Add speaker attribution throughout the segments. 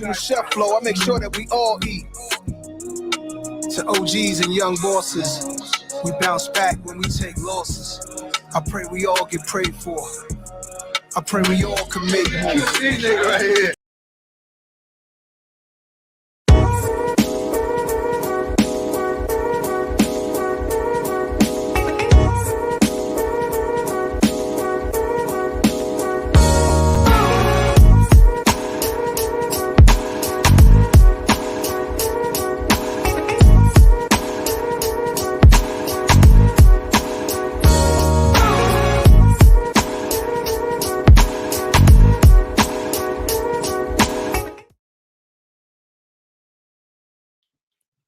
Speaker 1: The chef flow, I make sure that we all eat. To OGs and young bosses, we bounce back when we take losses. I pray we all get prayed for. I pray we all can make moves. This nigga right here.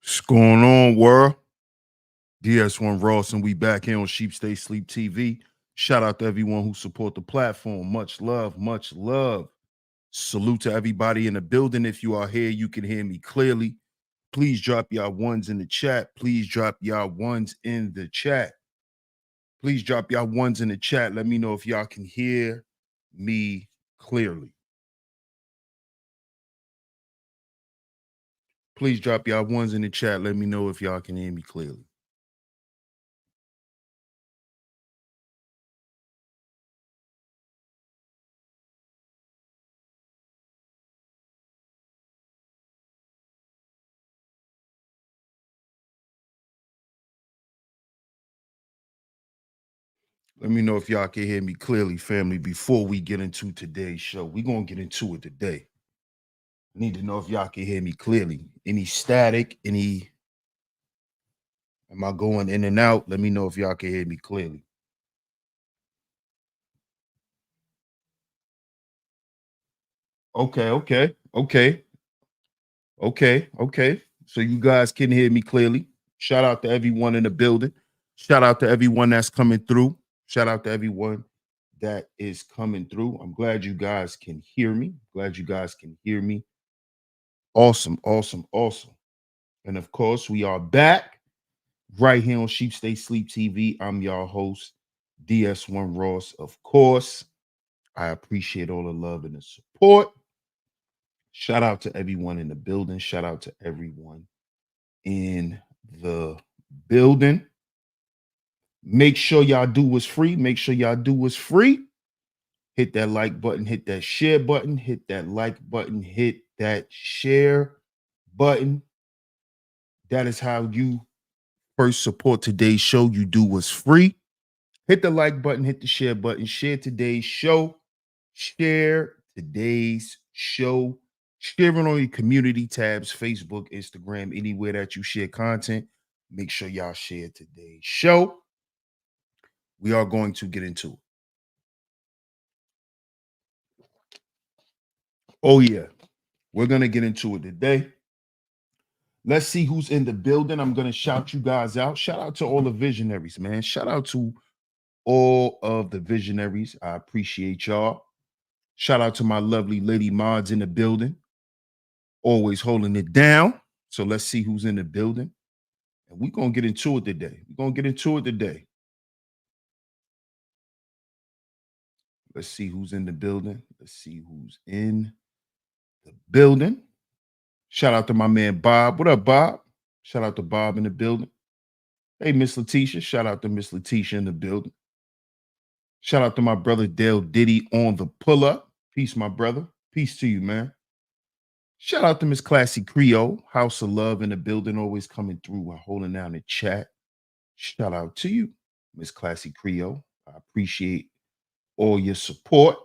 Speaker 2: What's going on, world? DS1 Ross, and we back here on SHEEPSTAYSLEEPTV. Shout out to everyone who support the platform. Much love, much love. Salute to everybody in the building. If you are here, you can hear me clearly. Please drop y'all ones in the chat. Please drop y'all ones in the chat. Please drop y'all ones in the chat. Let me know if y'all can hear me clearly. Please drop y'all ones in the chat. Let me know if y'all can hear me clearly. Let me know if y'all can hear me clearly, family, before we get into today's show. We're going to get into it today. I need to know if y'all can hear me clearly. Any static, am I going in and out? Let me know if y'all can hear me clearly. Okay. So you guys can hear me clearly. Shout out to everyone in the building. Shout out to everyone that's coming through. Shout out to everyone that is coming through. I'm glad you guys can hear me. Awesome. And of course, we are back right here on Sheep Stay Sleep TV. I'm your host, DS1 Ross. Of course, I appreciate all the love and the support. Shout out to everyone in the building. Shout out to everyone in the building. Make sure y'all do what's free. Hit that like button, hit that share button, hit that like button, hit that share button. That is how you first support today's show. You do what's free. Hit the like button, hit the share button, share today's show. Share today's show. Share it on your community tabs, Facebook, Instagram, anywhere that you share content. Make sure y'all share today's show. We are going to get into it. Oh, yeah. We're going to get into it today. Let's see who's in the building. I'm going to shout you guys out. Shout out to all the visionaries, man. Shout out to all of the visionaries. I appreciate y'all. Shout out to my lovely lady mods in the building. Always holding it down. So let's see who's in the building. And we're going to get into it today. Let's see who's in the building. Shout out to my man Bob. What up, Bob? Shout out to Bob in the building. Hey, Miss Letitia. Shout out to Miss Letitia in the building. Shout out to my brother Dale Diddy on the pull-up. Peace, my brother. Peace to you, man. Shout out to Miss Classy Creole. House of Love in the building, always coming through while holding down the chat. Shout out to you, Miss Classy Creole. I appreciate all your support.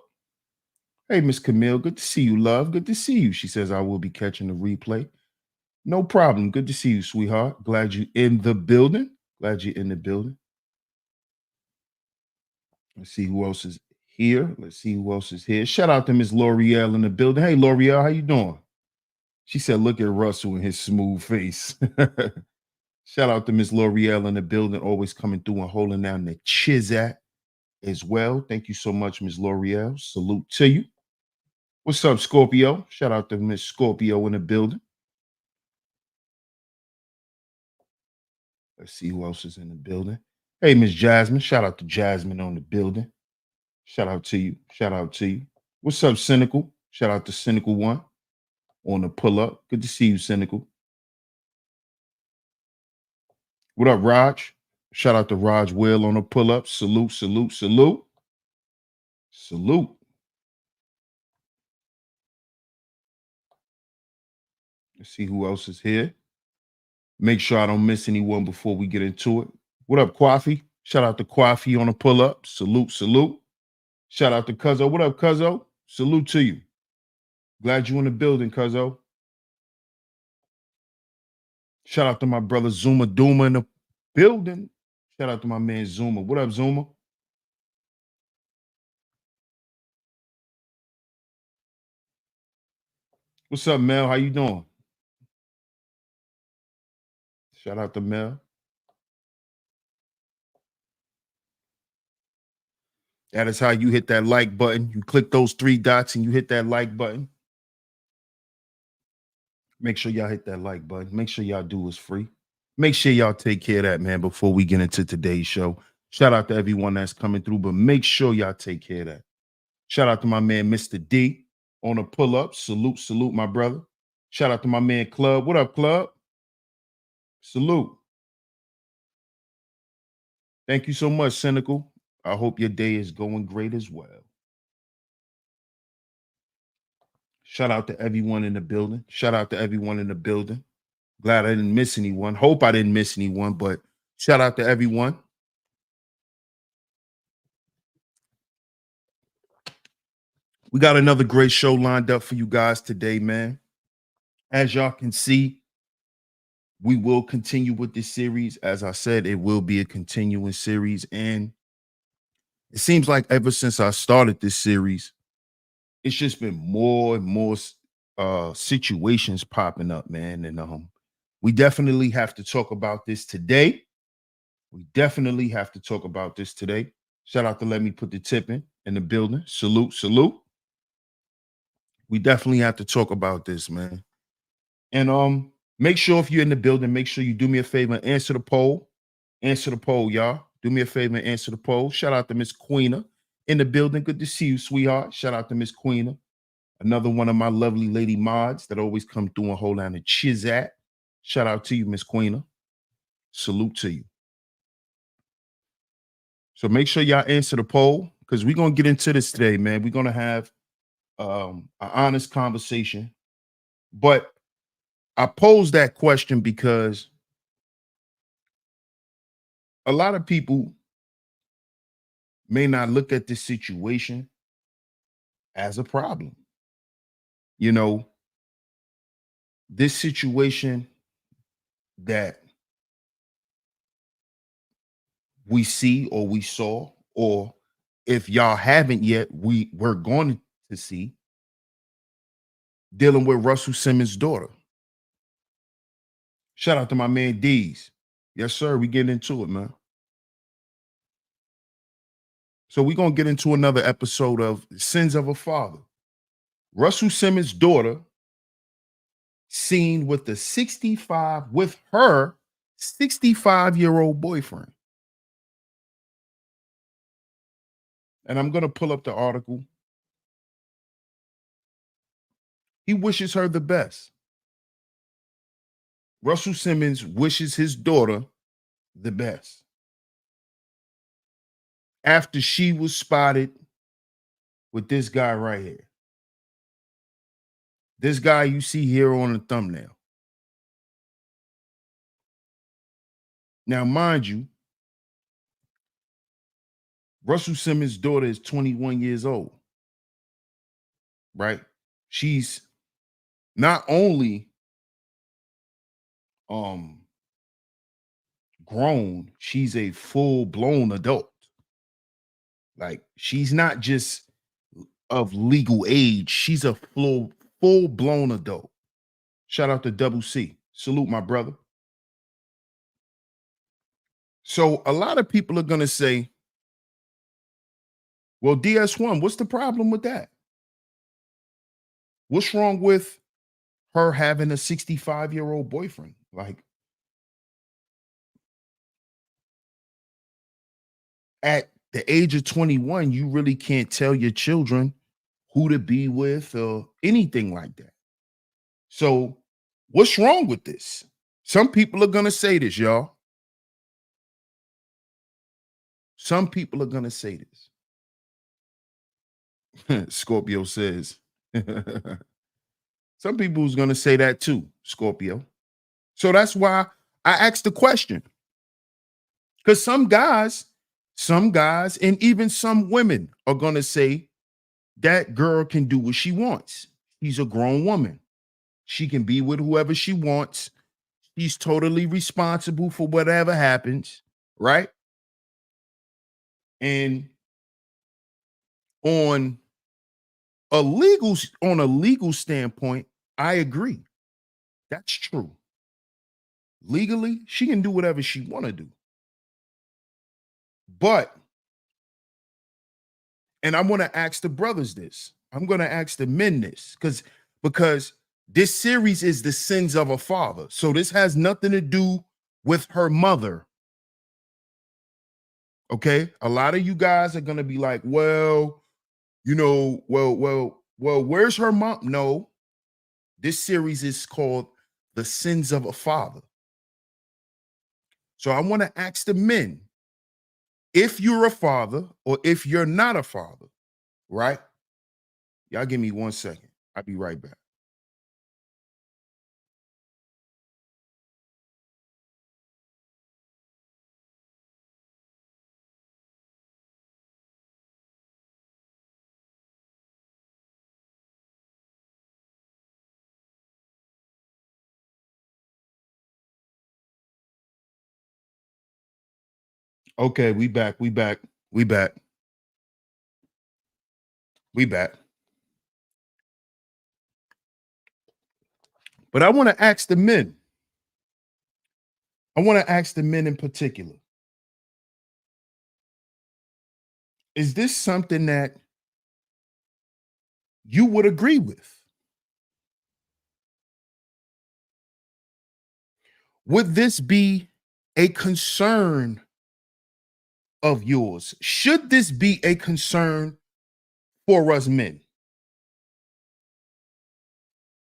Speaker 2: Hey, Miss Camille, good to see you, love. Good to see you. She says, I will be catching the replay. No problem. Good to see you, sweetheart. Glad you're in the building. Let's see who else is here. Shout out to Miss L'Oreal in the building. Hey, L'Oreal, how you doing? She said, look at Russell and his smooth face. Shout out to Miss L'Oreal in the building, always coming through and holding down the chizat as well. Thank you so much, Miss L'Oreal. Salute to you. What's up, Scorpio? Shout out to Miss Scorpio in the building. Let's see who else is in the building. Hey, Miss Jasmine. Shout out to Jasmine on the building. Shout out to you. What's up, Cynical? Shout out to Cynical One on the pull up. Good to see you, Cynical. What up, Raj? Shout out to Raj Will on the pull up. Salute, salute, salute. Salute. Let's see who else is here. Make sure I don't miss anyone before we get into it. What up, Kwafi? Shout out to Kwafi on the pull up. Salute, salute. Shout out to Cuzzo. What up, Cuzzo? Salute to you. Glad you in the building, Cuzzo. Shout out to my brother Zuma Duma in the building. Shout out to my man Zuma. What up, Zuma? What's up, Mel? How you doing? Shout out to Mel. That is how you hit that like button. You click those 3 dots and you hit that like button. Make sure y'all hit that like button. Make sure y'all do what's free. Make sure y'all take care of that, man, before we get into today's show. Shout out to everyone that's coming through, but make sure y'all take care of that. Shout out to my man, Mr. D, on a pull-up. Salute, salute, my brother. Shout out to my man, Club. What up, Club? Salute. Thank you so much, Cynical. I hope your day is going great as well. Shout out to everyone in the building. Shout out to everyone in the building. Glad I didn't miss anyone. Hope I didn't miss anyone, but shout out to everyone. We got another great show lined up for you guys today, man. As y'all can see, we will continue with this series. As I said, it will be a continuing series. And it seems like ever since I started this series, it's just been more and more situations popping up, man. And we definitely have to talk about this today. We definitely have to talk about this today. Shout out to Let Me Put the Tip in the building. Salute, salute. We definitely have to talk about this, man. And make sure if you're in the building, make sure you do me a favor and answer the poll. Answer the poll, y'all. Do me a favor and answer the poll. Shout out to Miss Queena in the building. Good to see you, sweetheart. Shout out to Miss Queena. Another one of my lovely lady mods that always come through and hold down the chizat. Shout out to you, Miss Queena. Salute to you. So make sure y'all answer the poll because we're going to get into this today, man. We're going to have an honest conversation. But I pose that question because a lot of people may not look at this situation as a problem. You know, this situation that we see or we saw, or if y'all haven't yet, we're going to see, dealing with Russell Simmons' daughter. Shout out to my man D's. Yes, sir. We getting into it, man. So we're going to get into another episode of Sins of a Father. Russell Simmons' daughter seen with the 65-year-old boyfriend. And I'm going to pull up the article. He wishes her the best. Russell Simmons wishes his daughter the best after she was spotted with this guy right here. This guy you see here on the thumbnail. Now, mind you, Russell Simmons' daughter is 21 years old, right? She's not only grown, she's a full-blown adult. Like, she's not just of legal age, she's a full-blown adult. Shout out to Double C. Salute, my brother. So a lot of people are going to say, well, DS1, what's the problem with that? What's wrong with her having a 65-year-old boyfriend? Like, at the age of 21, you really can't tell your children who to be with or anything like that. So what's wrong with this? Some people are going to say this, y'all. Some people are going to say this. Scorpio says. Some people who's going to say that too, Scorpio. So that's why I asked the question. Because some guys, and even some women are going to say that girl can do what she wants. She's a grown woman. She can be with whoever she wants. She's totally responsible for whatever happens, right? And on a legal standpoint, I agree. That's true. Legally, she can do whatever she want to do. But, and I want to ask the brothers this. I'm going to ask the men this because this series is the sins of a father. So this has nothing to do with her mother. Okay? A lot of you guys are going to be like, well, where's her mom? No. This series is called The Sins of a Father. So I want to ask the men, if you're a father or if you're not a father, right? Y'all give me 1 second. I'll be right back. Okay, we back. But I want to ask the men. I want to ask the men in particular. Is this something that you would agree with? Would this be a concern of yours? Should this be a concern for us men?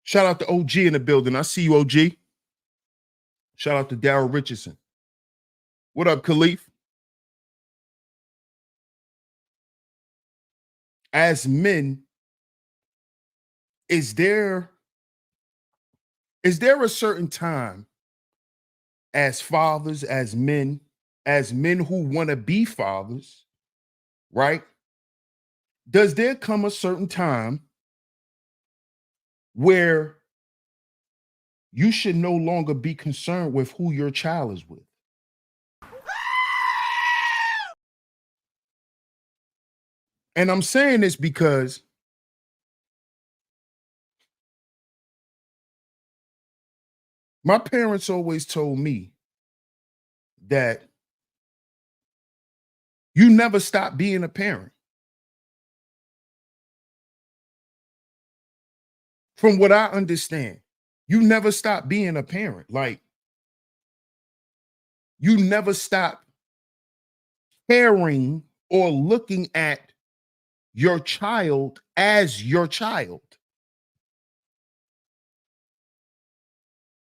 Speaker 2: Shout out to OG in the building. I see you, OG. Shout out to Daryl Richardson. What up, Khalif? As men, is there a certain time as fathers, as men who want to be fathers, right? Does there come a certain time where you should no longer be concerned with who your child is with? And I'm saying this because my parents always told me that you never stop being a parent. From what I understand, you never stop being a parent. Like, you never stop caring or looking at your child as your child.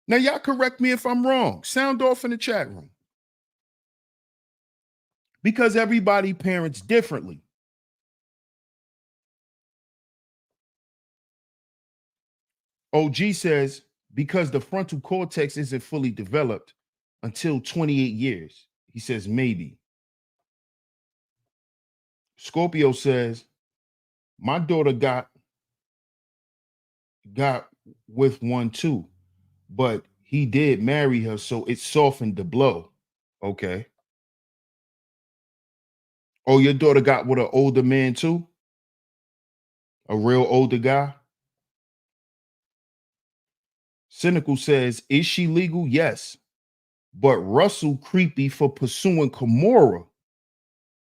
Speaker 2: Now, y'all correct me if I'm wrong. Sound off in the chat room. Because everybody parents differently. OG says, because the frontal cortex isn't fully developed until 28 years. He says, maybe. Scorpio says, my daughter got with one too, but he did marry her, so it softened the blow. Okay. Oh, your daughter got with an older man too? A real older guy? Cynical says, is she legal? Yes. But Russell creepy for pursuing Kimura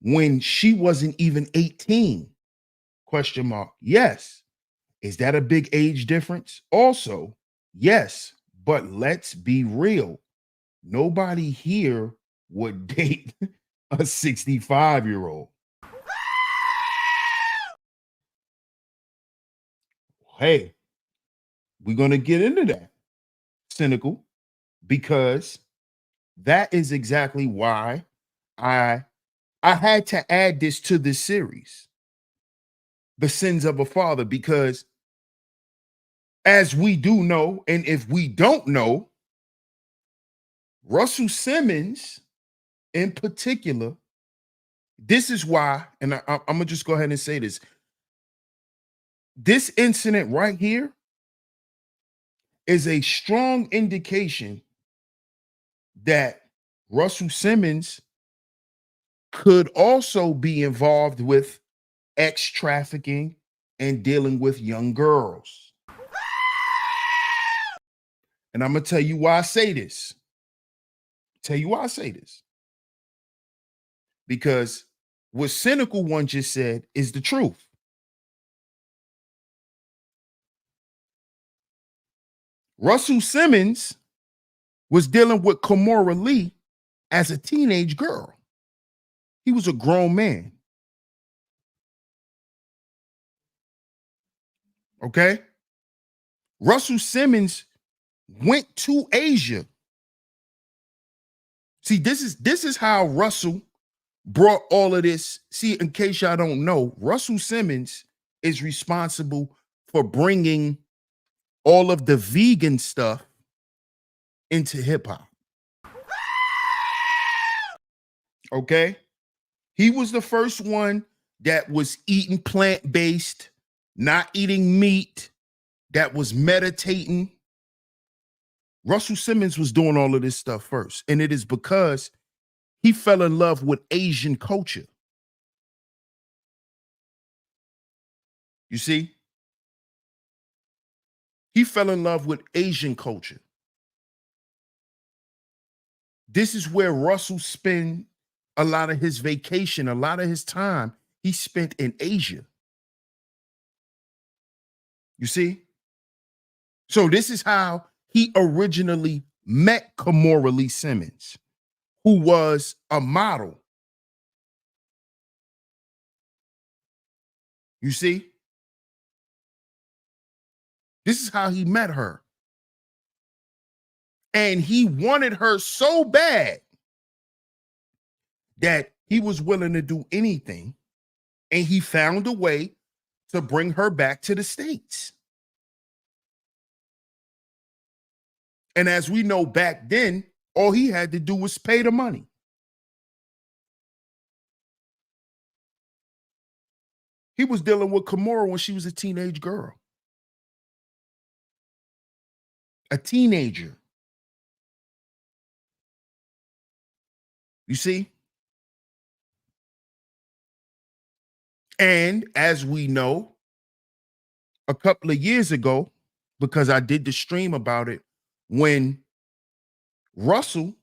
Speaker 2: when she wasn't even 18? Question mark. Yes. Is that a big age difference? Also, yes. But let's be real. Nobody here would date a 65-year-old. Hey, We're going to get into that. Cynical, because that is exactly why I had to add this to this series, The Sins of a Father, because as we do know, and if we don't know, Russell Simmons in particular, this is why, and I'm going to just go ahead and say this. This incident right here is a strong indication that Russell Simmons could also be involved with ex trafficking and dealing with young girls. And I'm going to tell you why I say this. Because what Cynical One just said is the truth. Russell Simmons was dealing with Kimora Lee as a teenage girl. He was a grown man. Okay? Russell Simmons went to Asia. See, this is how Russell brought all of this. See, in case y'all don't know, Russell Simmons is responsible for bringing all of the vegan stuff into hip hop. Okay? He was the first one that was eating plant-based, not eating meat, that was meditating. Russell Simmons was doing all of this stuff first. And it is because he fell in love with Asian culture. You see? He fell in love with Asian culture. This is where Russell spent a lot of his vacation, a lot of his time he spent in Asia. You see? So this is how he originally met Kimora Lee Simmons, who was a model. You see? This is how he met her. And he wanted her so bad that he was willing to do anything. And he found a way to bring her back to the States. And as we know, back then, all he had to do was pay the money. He was dealing with Kimora when she was a teenage girl. A teenager. You see? And as we know, a couple of years ago, because I did the stream about it, when Russell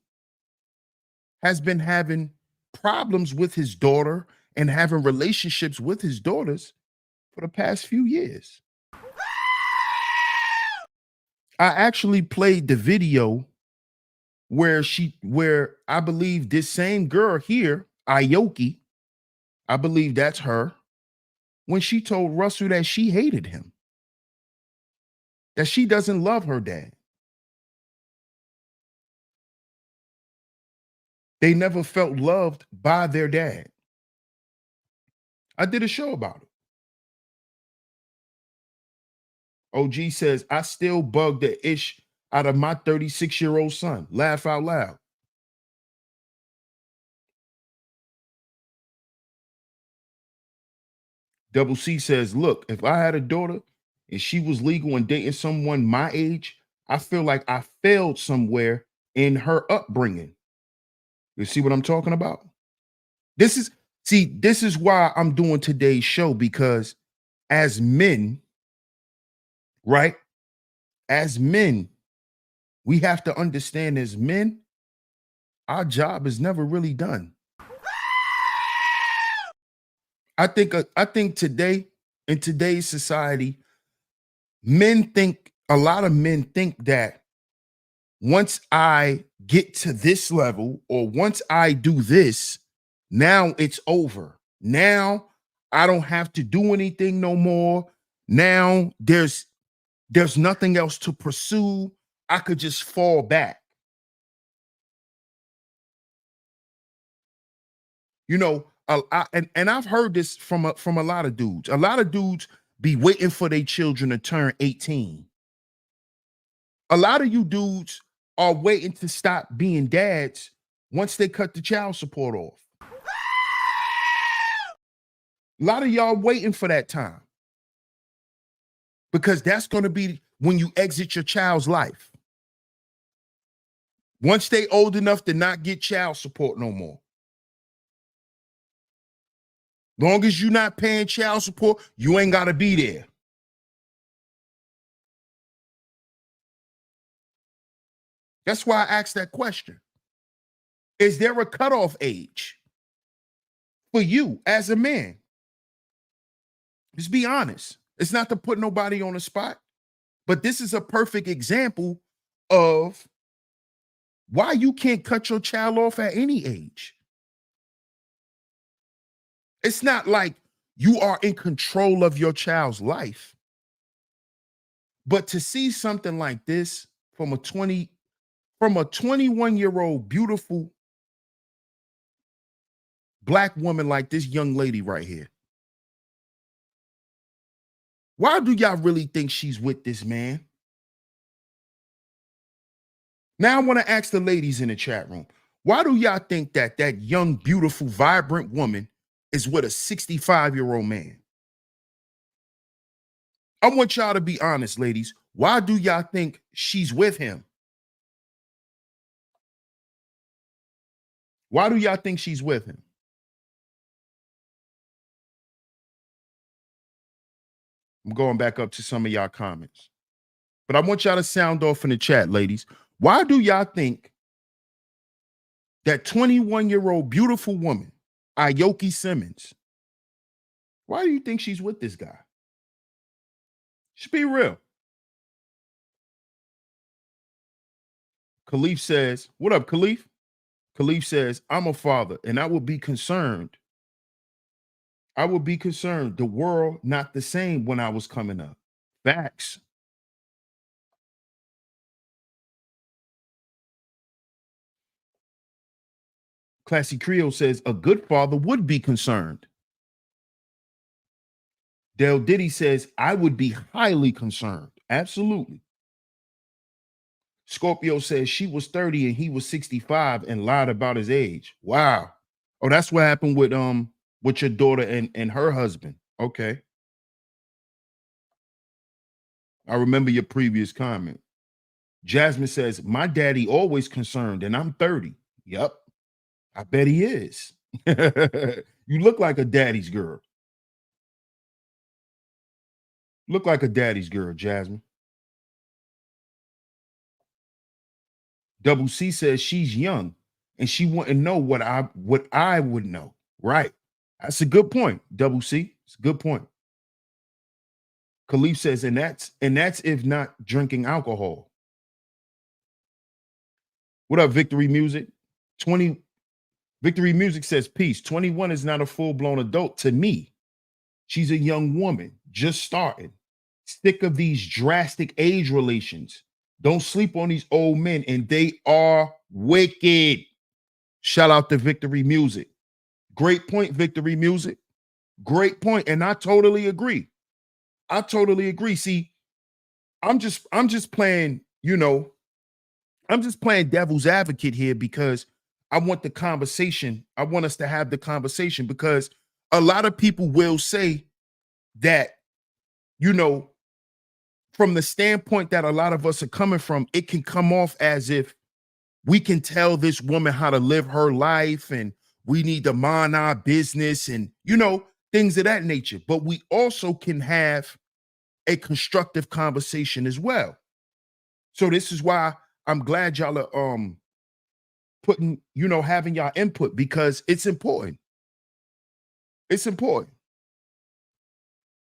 Speaker 2: has been having problems with his daughter and having relationships with his daughters for the past few years. I actually played the video where I believe this same girl here, Aoki, I believe that's her, when she told Russell that she hated him, that she doesn't love her dad. They never felt loved by their dad. I did a show about it. OG says, I still bug the ish out of my 36-year-old son. Laugh out loud. Double C says, look, if I had a daughter and she was legal and dating someone my age, I feel like I failed somewhere in her upbringing. You see what I'm talking about? This is why I'm doing today's show, because as men, right? As men, we have to understand, as men, our job is never really done. I think today, in today's society, a lot of men think that once I get to this level, or once I do this, now it's over. Now I don't have to do anything no more. Now there's There's nothing else to pursue. I could just fall back. You know, and I've heard this from a lot of dudes. A lot of dudes be waiting for their children to turn 18. A lot of you dudes are waiting to stop being dads once they cut the child support off. A lot of y'all waiting for that time, because that's going to be when you exit your child's life. Once they old enough to not get child support no more. Long as you're not paying child support, you ain't got to be there. That's why I asked that question. Is there a cutoff age for you as a man? Just be honest. It's not to put nobody on the spot, but this is a perfect example of why you can't cut your child off at any age. It's not like you are in control of your child's life. But to see something like this from a 21-year-old beautiful Black woman like this young lady right here. Why do y'all really think she's with this man? Now I want to ask the ladies in the chat room. Why do y'all think that young, beautiful, vibrant woman is with a 65-year-old man? I want y'all to be honest, ladies. Why do y'all think she's with him? Why do y'all think she's with him? I'm going back up to some of y'all comments. But I want y'all to sound off in the chat, ladies. Why do y'all think that 21-year-old beautiful woman, Ayoki Simmons, why do you think she's with this guy? Just be real. Khalif says, what up, Khalif? Khalif says, I'm a father and I would be concerned. I would be concerned. The world not the same when I was coming up. Facts. Classy Creole says, a good father would be concerned. Del Diddy says, I would be highly concerned. Absolutely. Scorpio says she was 30 and he was 65 and lied about his age. Wow. Oh, that's what happened with your daughter and her husband. Okay. I remember your previous comment. Jasmine says, my daddy always concerned and I'm 30. Yep. I bet he is. You look like a daddy's girl. Look like a daddy's girl, Jasmine. Double C says she's young and she wouldn't know what I would know. Right. That's a good point, Double C. It's a good point. Khalif says, and that's if not drinking alcohol. What up, Victory Music? Victory Music says, peace. 21 is not a full-blown adult to me. She's a young woman, just starting. Sick of these drastic age relations. Don't sleep on these old men, and they are wicked. Shout out to Victory Music. Great point, Victory Music. Great point, and I totally agree. I totally agree. See, I'm just playing, I'm just playing devil's advocate here because I want the conversation. I want us to have the conversation because a lot of people will say that, from the standpoint that a lot of us are coming from, it can come off as if we can tell this woman how to live her life and we need to mind our business and, things of that nature. But we also can have a constructive conversation as well. So this is why I'm glad y'all are putting, having y'all input because it's important. It's important.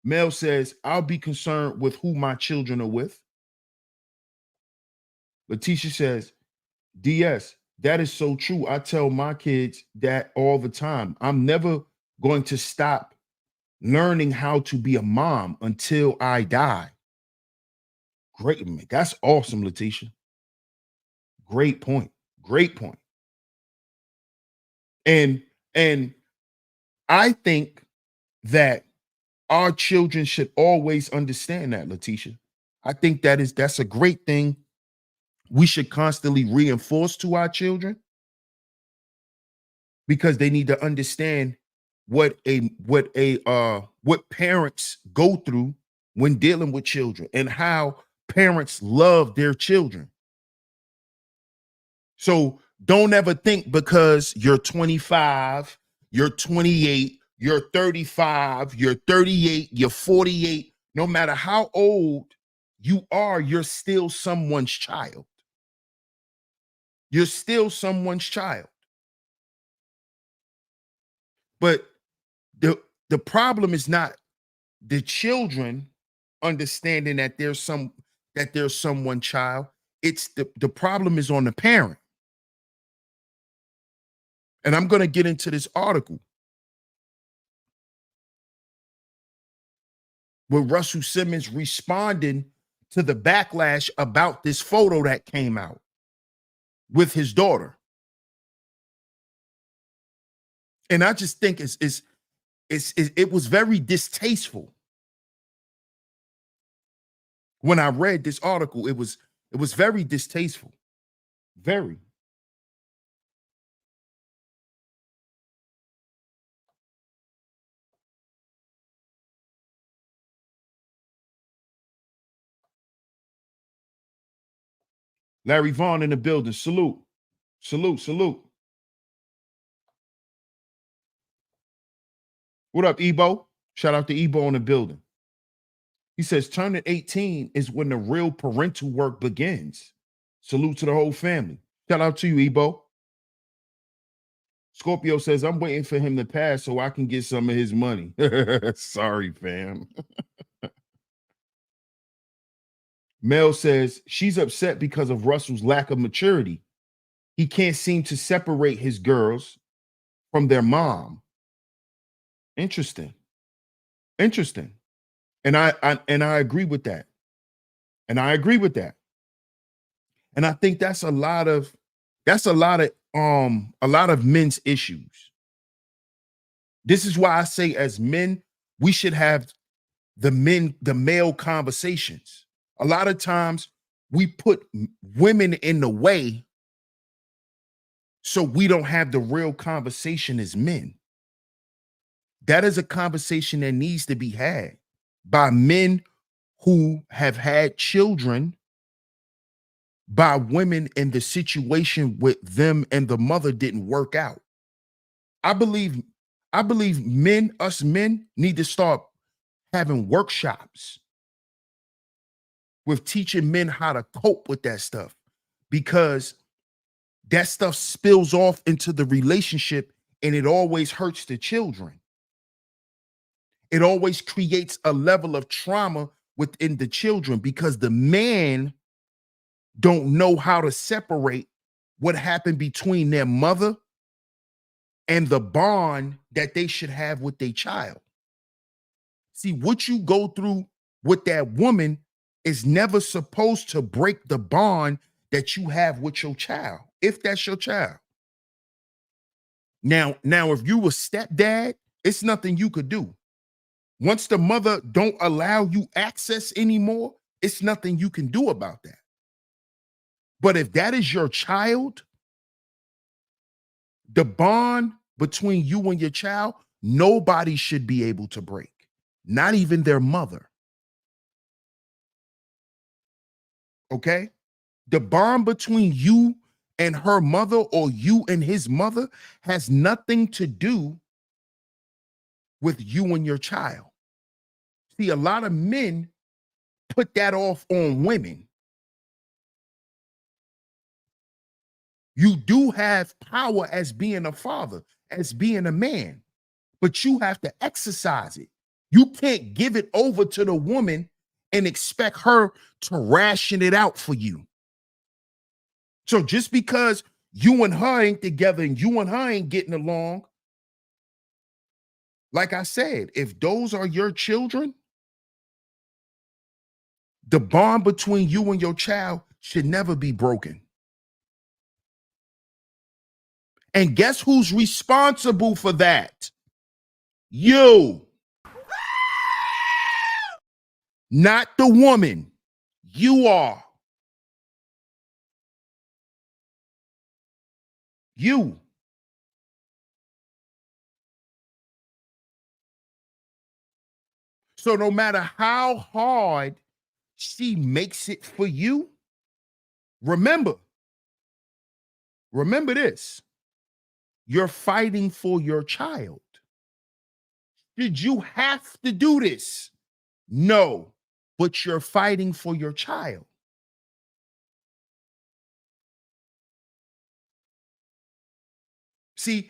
Speaker 2: Mel says, I'll be concerned with who my children are with. Letitia says, DS, that is so true. I tell my kids that all the time. I'm never going to stop learning how to be a mom until I die. Great, man. That's awesome, Letitia. Great point. Great point. And I think that our children should always understand that, Letitia. I think that's a great thing we should constantly reinforce to our children, because they need to understand what parents go through when dealing with children and how parents love their children. So don't ever think because you're 25, you're 28, you're 35, you're 38, you're 48, no matter how old you are, you're still someone's child. You're still someone's child. But the problem is not the children understanding that there's someone child. It's the problem is on the parent. And I'm going to get into this article with Russell Simmons responding to the backlash about this photo that came out with his daughter. And I just think it was very distasteful. When I read this article, it was very distasteful. Very. Larry Vaughn in the building. Salute. Salute, salute. What up, Ebo? Shout out to Ebo in the building. He says turning 18 is when the real parental work begins. Salute to the whole family. Shout out to you, Ebo. Scorpio says, I'm waiting for him to pass so I can get some of his money. Sorry, fam. Mel says, she's upset because of Russell's lack of maturity. He can't seem to separate his girls from their mom. Interesting. Interesting. And I agree with that. And I agree with that. And I think that's a lot of men's issues. This is why I say as men, we should have the male conversations. A lot of times we put women in the way so we don't have the real conversation as men. That is a conversation that needs to be had by men who have had children by women in the situation with them and the mother didn't work out. I believe us men need to start having workshops with teaching men how to cope with that stuff, because that stuff spills off into the relationship and it always hurts the children. It always creates a level of trauma within the children because the man don't know how to separate what happened between their mother and the bond that they should have with their child. See, what you go through with that woman is never supposed to break the bond that you have with your child, if that's your child. Now, if you a stepdad, it's nothing you could do. Once the mother don't allow you access anymore, it's nothing you can do about that. But if that is your child, the bond between you and your child, nobody should be able to break, not even their mother. Okay? The bond between you and her mother or you and his mother has nothing to do with you and your child. See, a lot of men put that off on women. You do have power as being a father, as being a man, but you have to exercise it. You can't give it over to the woman and expect her to ration it out for you. So just because you and her ain't together and you and her ain't getting along, like I said, if those are your children, The bond between you and your child should never be broken. And guess who's responsible for that? You. Not the woman. You are. You. So no matter how hard she makes it for you, remember this. You're fighting for your child. Did you have to do this? No, but you're fighting for your child. See,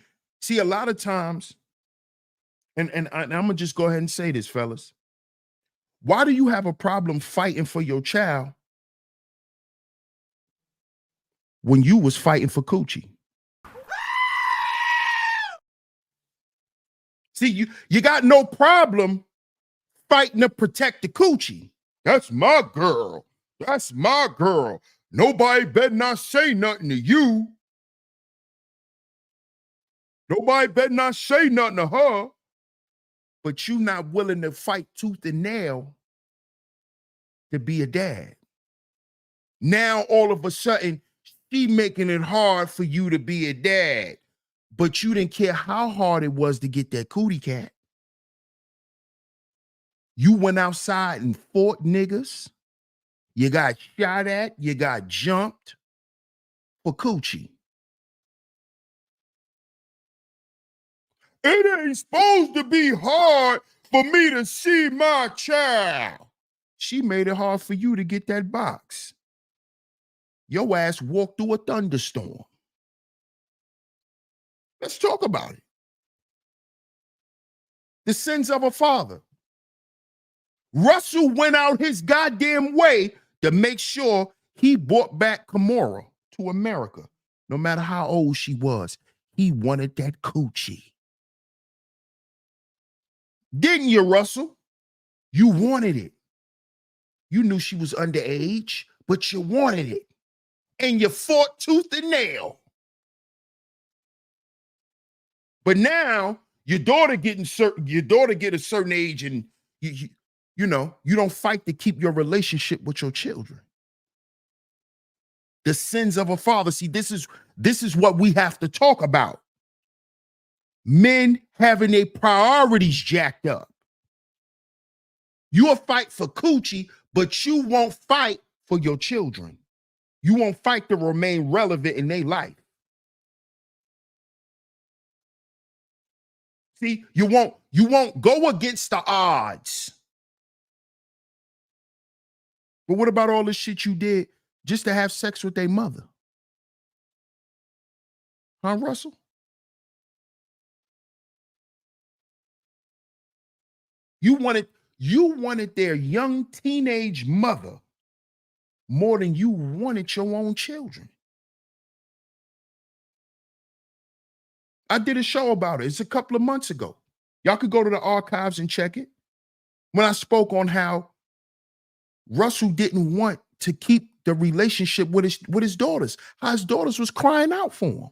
Speaker 2: a lot of times, and I'm gonna just go ahead and say this, fellas. Why do you have a problem fighting for your child when you was fighting for coochie? See, you got no problem fighting to protect the coochie. That's my girl. That's my girl. Nobody better not say nothing to you. Nobody better not say nothing to her. But you not willing to fight tooth and nail to be a dad. Now all of a sudden, she making it hard for you to be a dad. But you didn't care how hard it was to get that cootie cat. You went outside and fought niggas. You got shot at. You got jumped for coochie. It ain't supposed to be hard for me to see my child. She made it hard for you to get that box. Your ass walked through a thunderstorm. Let's talk about it. The sins of a father. Russell went out his goddamn way to make sure he brought back Kimora to America. No matter how old she was, he wanted that coochie. Didn't you, Russell? You wanted it. You knew she was underage, but you wanted it. And you fought tooth and nail. But now your daughter get a certain age, and you don't fight to keep your relationship with your children. The sins of a father. See, this is what we have to talk about. Men having their priorities jacked up. You'll fight for coochie, but you won't fight for your children. You won't fight to remain relevant in their life. See, you won't go against the odds. But what about all this shit you did just to have sex with their mother? Huh, Russell? You wanted their young teenage mother more than you wanted your own children. I did a show about it. It's a couple of months ago. Y'all could go to the archives and check it. When I spoke on how Russell didn't want to keep the relationship with his daughters, how his daughters was crying out for him.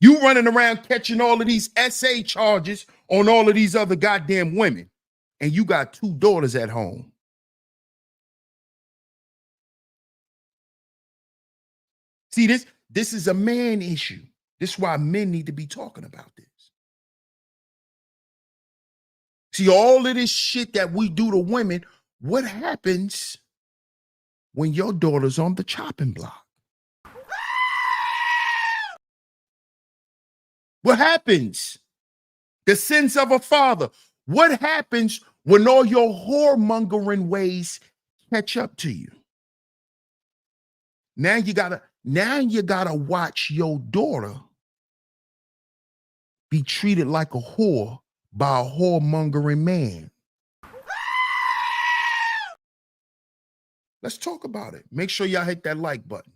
Speaker 2: You running around catching all of these SA charges on all of these other goddamn women, and you got 2 daughters at home. See, this is a man issue. This is why men need to be talking about this. See, all of this shit that we do to women, what happens when your daughter's on the chopping block? What happens? The sins of a father. What happens when all your whoremongering ways catch up to you? Now you gotta watch your daughter be treated like a whore by a whoremongering man. Let's talk about it. Make sure y'all hit that like button.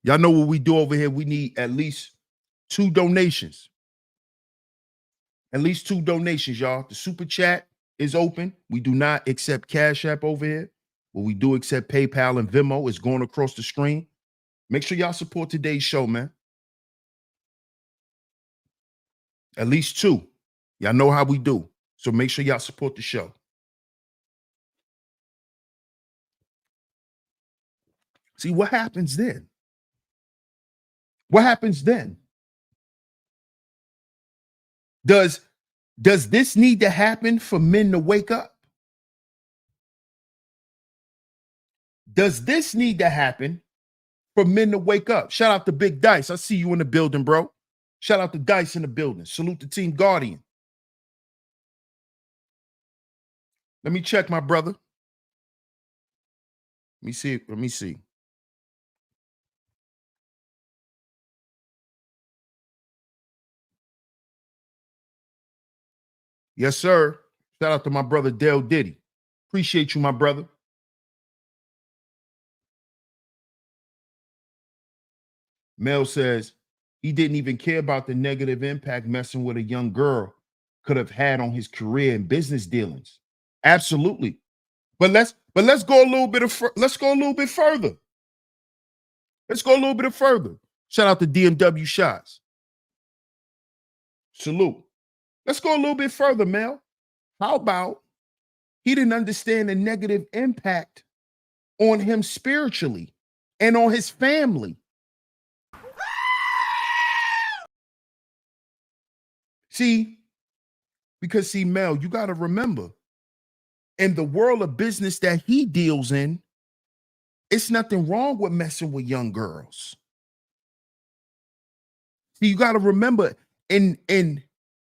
Speaker 2: Y'all know what we do over here. We need at least 2 donations. At least 2 donations, y'all. The super chat is open. We do not accept Cash App over here, but we do accept PayPal and Venmo. It's going across the screen. Make sure y'all support today's show, man. At least 2. Y'all know how we do. So make sure y'all support the show. See, what happens then? What happens then? Does this need to happen for men to wake up? Does this need to happen for men to wake up? Shout out to Big Dice. I see you in the building, bro. Shout out to Dice in the building. Salute the Team Guardian. Let me check, my brother. Let me see. Let me see. Yes, sir. Shout out to my brother Dale Diddy. Appreciate you, my brother. Mel says he didn't even care about the negative impact messing with a young girl could have had on his career and business dealings. Absolutely. But let's go a little bit further. Let's go a little bit further. Shout out to DMW Shots. Salute. Let's go a little bit further, Mel. How about he didn't understand the negative impact on him spiritually and on his family? See, Mel, you got to remember, in the world of business that he deals in, it's nothing wrong with messing with young girls. See, you got to remember, in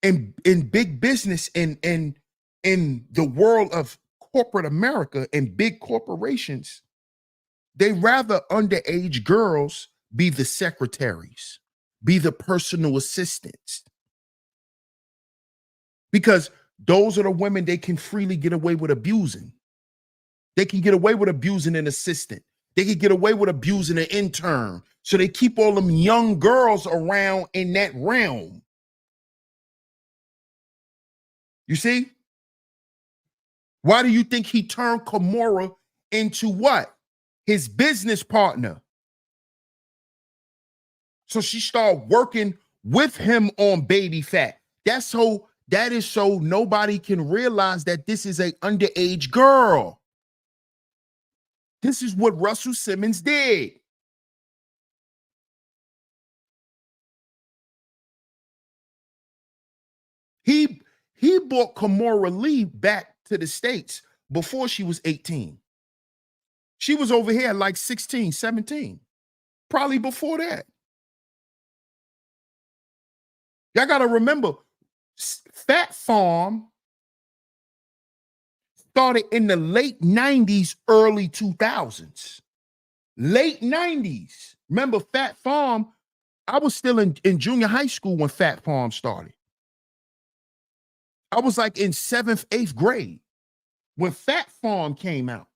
Speaker 2: big business, in the world of corporate America and big corporations, they rather underage girls be the secretaries, be the personal assistants. Because those are the women they can freely get away with abusing. They can get away with abusing an assistant. They can get away with abusing an intern. So they keep all them young girls around in that realm. You see? Why do you think he turned Kimora into what? His business partner. So she started working with him on baby fat. That is so nobody can realize that this is an underage girl. This is what Russell Simmons did. He brought Kimora Lee back to the States before she was 18. She was over here like 16, 17. Probably before that. Y'all got to remember, Fat Farm started in the late 90s, early 2000s. Late 90s. Remember, Fat Farm, I was still in junior high school when Fat Farm started. I was like in 7th, 8th grade when Fat Farm came out.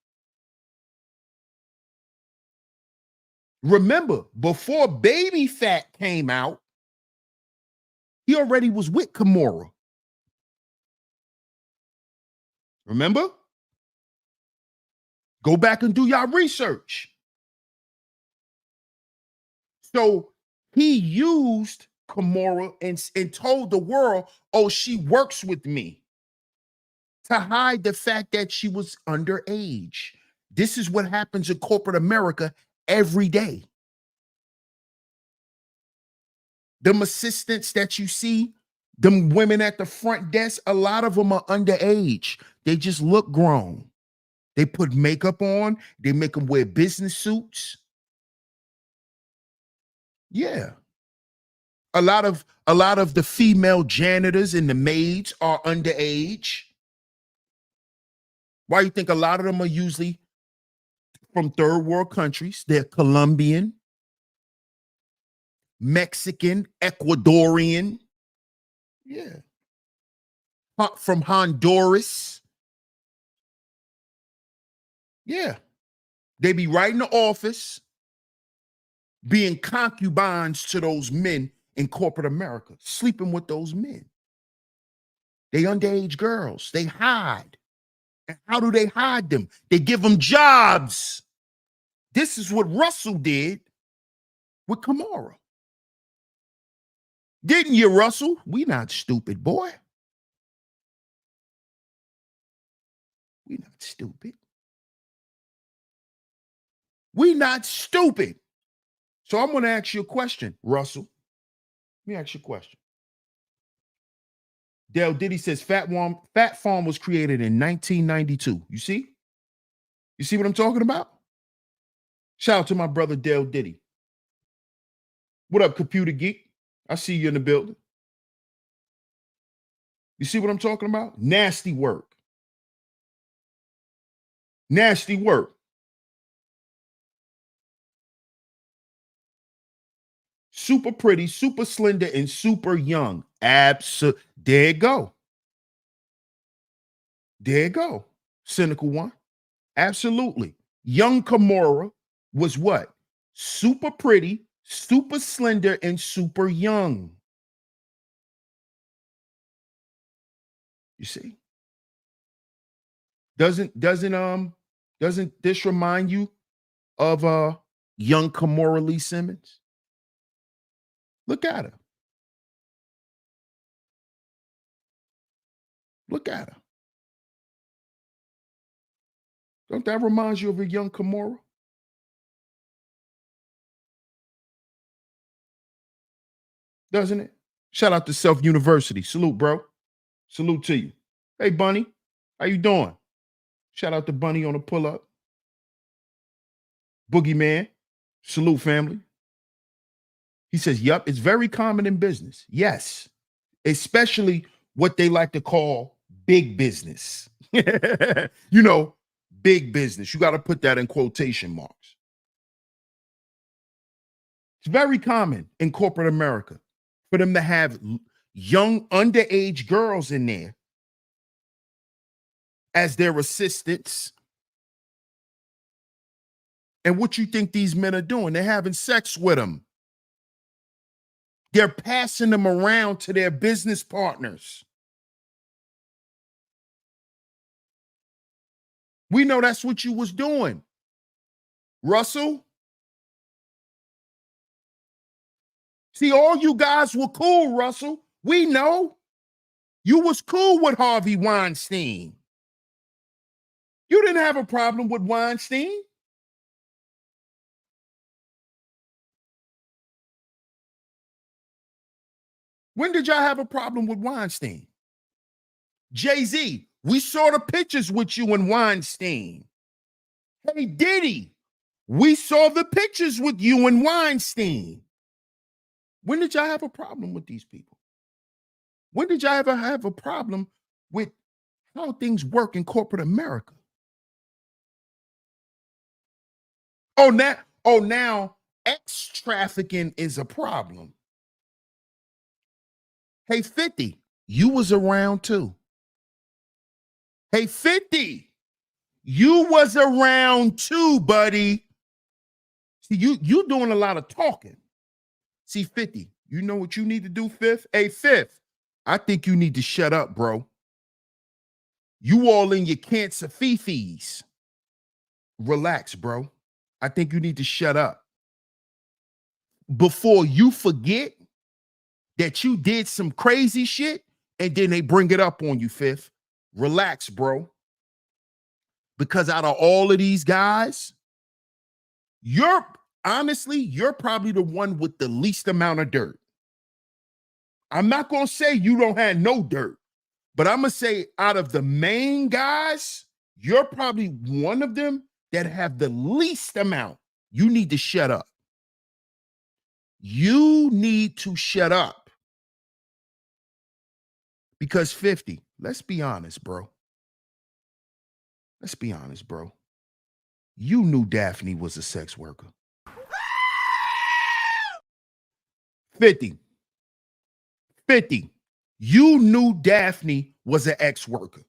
Speaker 2: Remember, before Baby Fat came out, he already was with Kimora. Remember? Go back and do y'all research. So he used Kimora and told the world, oh, she works with me, to hide the fact that she was underage. This is what happens in corporate America every day. Them assistants that you see, them women at the front desk, a lot of them are underage. They just look grown. They put makeup on. They make them wear business suits. Yeah. A lot of the female janitors and the maids are underage. Why you think a lot of them are usually from third world countries? They're Colombian, Mexican, Ecuadorian. Yeah. From Honduras. Yeah. They be right in the office being concubines to those men in corporate America, sleeping with those men. They underage girls. They hide. And how do they hide them? They give them jobs. This is what Russell did with Kamara. Didn't you, Russell? We not stupid, boy. We not stupid. We not stupid. So I'm going to ask you a question, Russell. Let me ask you a question. Dale Diddy says Fat Farm was created in 1992. You see? You see what I'm talking about? Shout out to my brother Dale Diddy. What up, Computer Geek? I see you in the building. You see what I'm talking about? Nasty work. Nasty work. Super pretty, super slender, and super young. Absolutely. There you go. There you go. Cynical one. Absolutely. Young Kimora was what? Super pretty, super slender, and super young. You see? Doesn't this remind you of young Kimora Lee Simmons? Look at her. Look at her. Don't that remind you of a young Kimora? Doesn't it? Shout out to Self University. Salute, bro. Salute to you. Hey, Bunny. How you doing? Shout out to Bunny on the pull-up. Boogeyman. Salute, family. He says, yup, it's very common in business. Yes. Especially what they like to call big business. You know, big business. You got to put that in quotation marks. It's very common in corporate America for them to have young underage girls in there as their assistants. And what you think these men are doing? They're having sex with them. They're passing them around to their business partners. We know that's what you was doing. Russell? See, all you guys were cool, Russell. We know. You was cool with Harvey Weinstein. You didn't have a problem with Weinstein. When did y'all have a problem with Weinstein? Jay-Z, we saw the pictures with you and Weinstein. Hey, Diddy, we saw the pictures with you and Weinstein. When did y'all have a problem with these people? When did y'all ever have a problem with how things work in corporate America? Now X trafficking is a problem. Hey, 50, you was around too. Hey, 50, you was around too, buddy. See, you doing a lot of talking. See, 50, you know what you need to do, Fifth? Hey, Fifth, I think you need to shut up, bro. You all in your cancer fifis. Relax, bro. I think you need to shut up. Before you forget that you did some crazy shit and then they bring it up on you, Fifth. Relax, bro. Because out of all of these guys, you're probably the one with the least amount of dirt. I'm not going to say you don't have no dirt, but I'm going to say out of the main guys, you're probably one of them that have the least amount. You need to shut up. You need to shut up. Because 50, let's be honest, bro. Let's be honest, bro. You knew Daphne was a sex worker. 50. You knew Daphne was an ex-worker.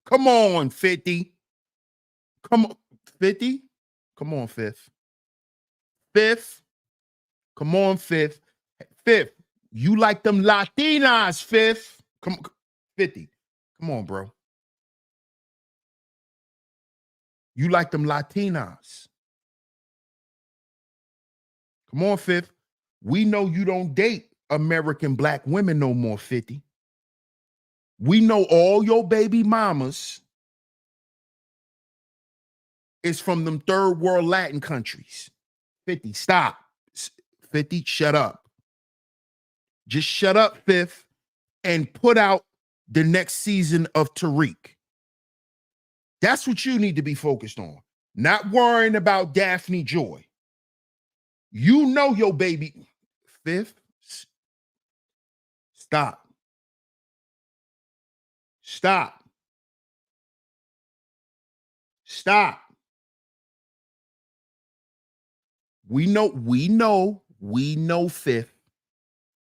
Speaker 2: Come on, 50. Come on, 50. Come on, Fifth. Fifth. Come on, Fifth. Fifth. You like them Latinas, Fifth. Come 50. Come on, bro. You like them Latinas. Come on, Fifth. We know you don't date American black women no more, 50. We know all your baby mamas is from them third world Latin countries. 50, stop. 50, shut up. Just shut up, Fifth, and put out the next season of Tariq. That's what you need to be focused on. Not worrying about Daphne Joy. You know your baby. Fifth, stop. Stop. Stop. We know, Fifth.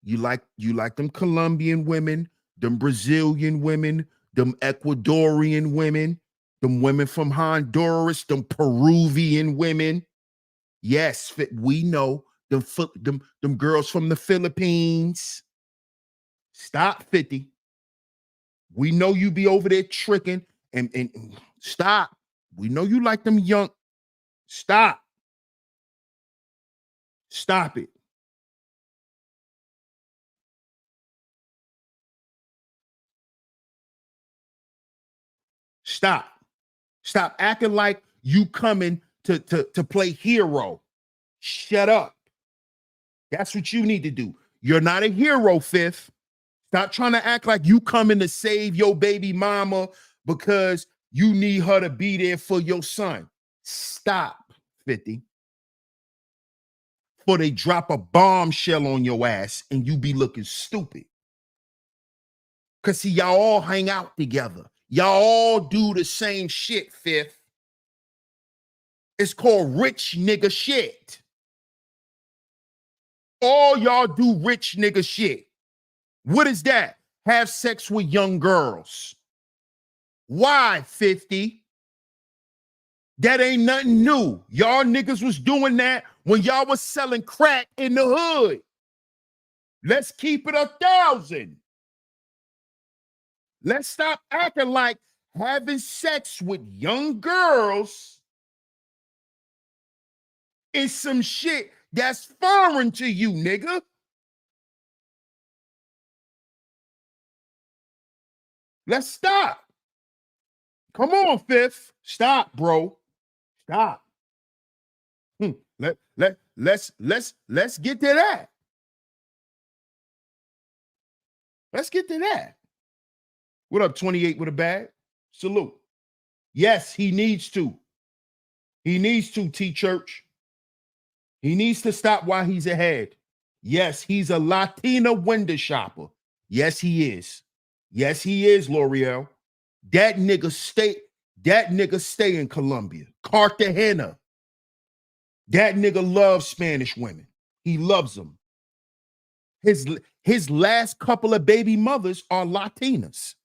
Speaker 2: You like them Colombian women, them Brazilian women, them Ecuadorian women, them women from Honduras, them Peruvian women. Yes, we know them girls from the Philippines. Stop, 50. We know you be over there tricking and stop. We know you like them young. Stop. Stop it. Stop. Stop acting like you coming to play hero. Shut up. That's what you need to do. You're not a hero, Fifth. Stop trying to act like you coming to save your baby mama because you need her to be there for your son. Stop, 50. Before they drop a bombshell on your ass and you be looking stupid. Because see, y'all all hang out together. Y'all all do the same shit, Fifth. It's called rich nigga shit. All y'all do rich nigga shit. What is that? Have sex with young girls. Why, 50? That ain't nothing new. Y'all niggas was doing that when y'all was selling crack in the hood. Let's keep it 1,000. Let's stop acting like having sex with young girls is some shit that's foreign to you, nigga. Let's stop. Come on, Fifth. Stop, bro. Stop. Let's get to that. Let's get to that. What up, 28 with a bag? Salute. Yes, he needs to. He needs to, T-Church. He needs to stop while he's ahead. Yes, he's a Latina window shopper. Yes, he is. Yes, he is, L'Oreal. That nigga stay in Colombia. Cartagena. That nigga loves Spanish women. He loves them. His last couple of baby mothers are Latinas.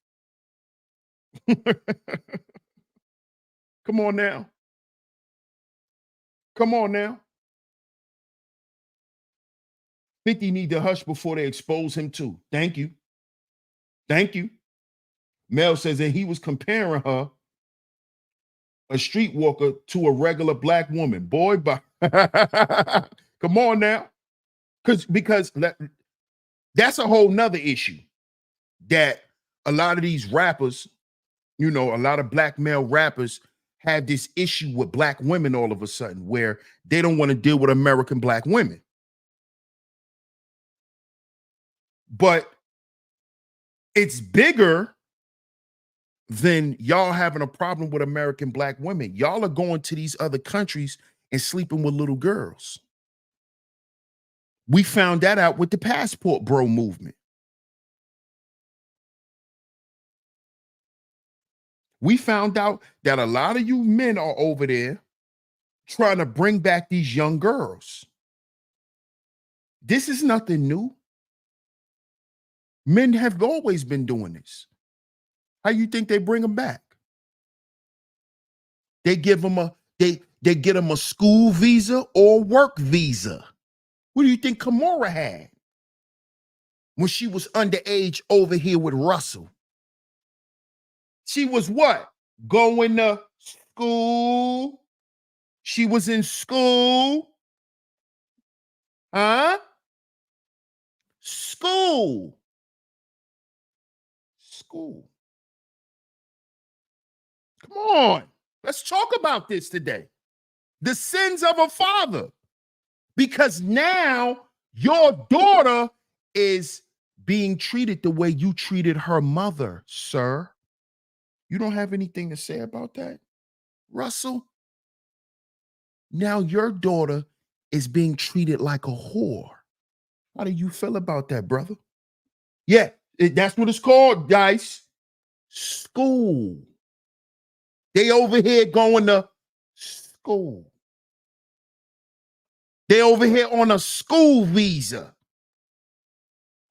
Speaker 2: Come on now. Come on now. 50 need to hush before they expose him too. Thank you. Thank you. Mel says that he was comparing her, a streetwalker, to a regular black woman. Boy, but come on now. Because that's a whole nother issue that a lot of these rappers, you know, a lot of black male rappers have this issue with black women all of a sudden where they don't want to deal with American black women. But it's bigger than y'all having a problem with American black women. Y'all are going to these other countries and sleeping with little girls. We found that out with the passport bro movement. We found out that a lot of you men are over there trying to bring back these young girls. This is nothing new. Men have always been doing this. How you think they bring them back? They give them they get them a school visa or work visa. What do you think Kimura had? when she was underage over here with Russell? She was what? Going to school. She was in school. Huh? School. School. Come on. Let's talk about this today. The sins of a father. Because now your daughter is being treated the way you treated her mother, sir. You don't have anything to say about that, Russell? Now your daughter is being treated like a whore. How do you feel about that, brother? Yeah, that's what it's called, guys. School. They over here going to school. They over here on a school visa.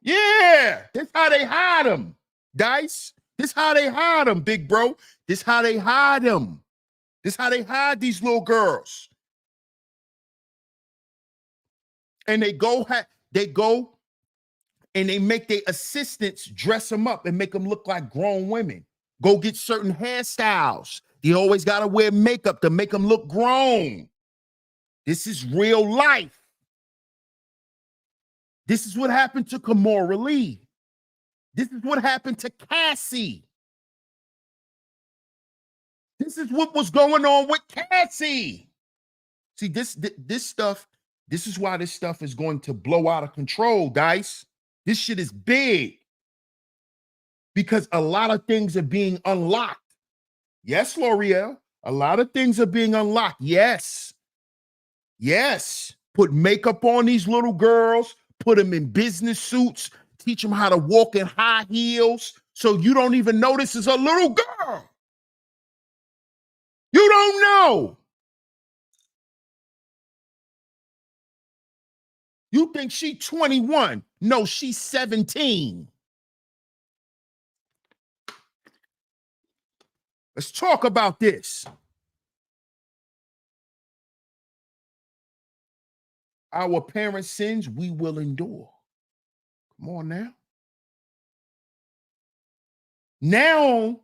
Speaker 2: Yeah, that's how they hide them, Dice. This how they hide them, big bro. This how they hide them. This how they hide these little girls. And they go and they make their assistants dress them up and make them look like grown women. Go get certain hairstyles. You always got to wear makeup to make them look grown. This is real life. This is what happened to Kimora Lee. This is what happened to Cassie. This is what was going on with Cassie. See, this stuff, this is why this stuff is going to blow out of control, guys. This shit is big because a lot of things are being unlocked. Yes, L'Oreal, a lot of things are being unlocked. Yes. Yes. Put makeup on these little girls, put them in business suits, teach them how to walk in high heels so you don't even know this is a little girl. You don't know. You think she 21. No, she's 17. Let's talk about this. Our parents' sins, we will endure. Come on now. Now,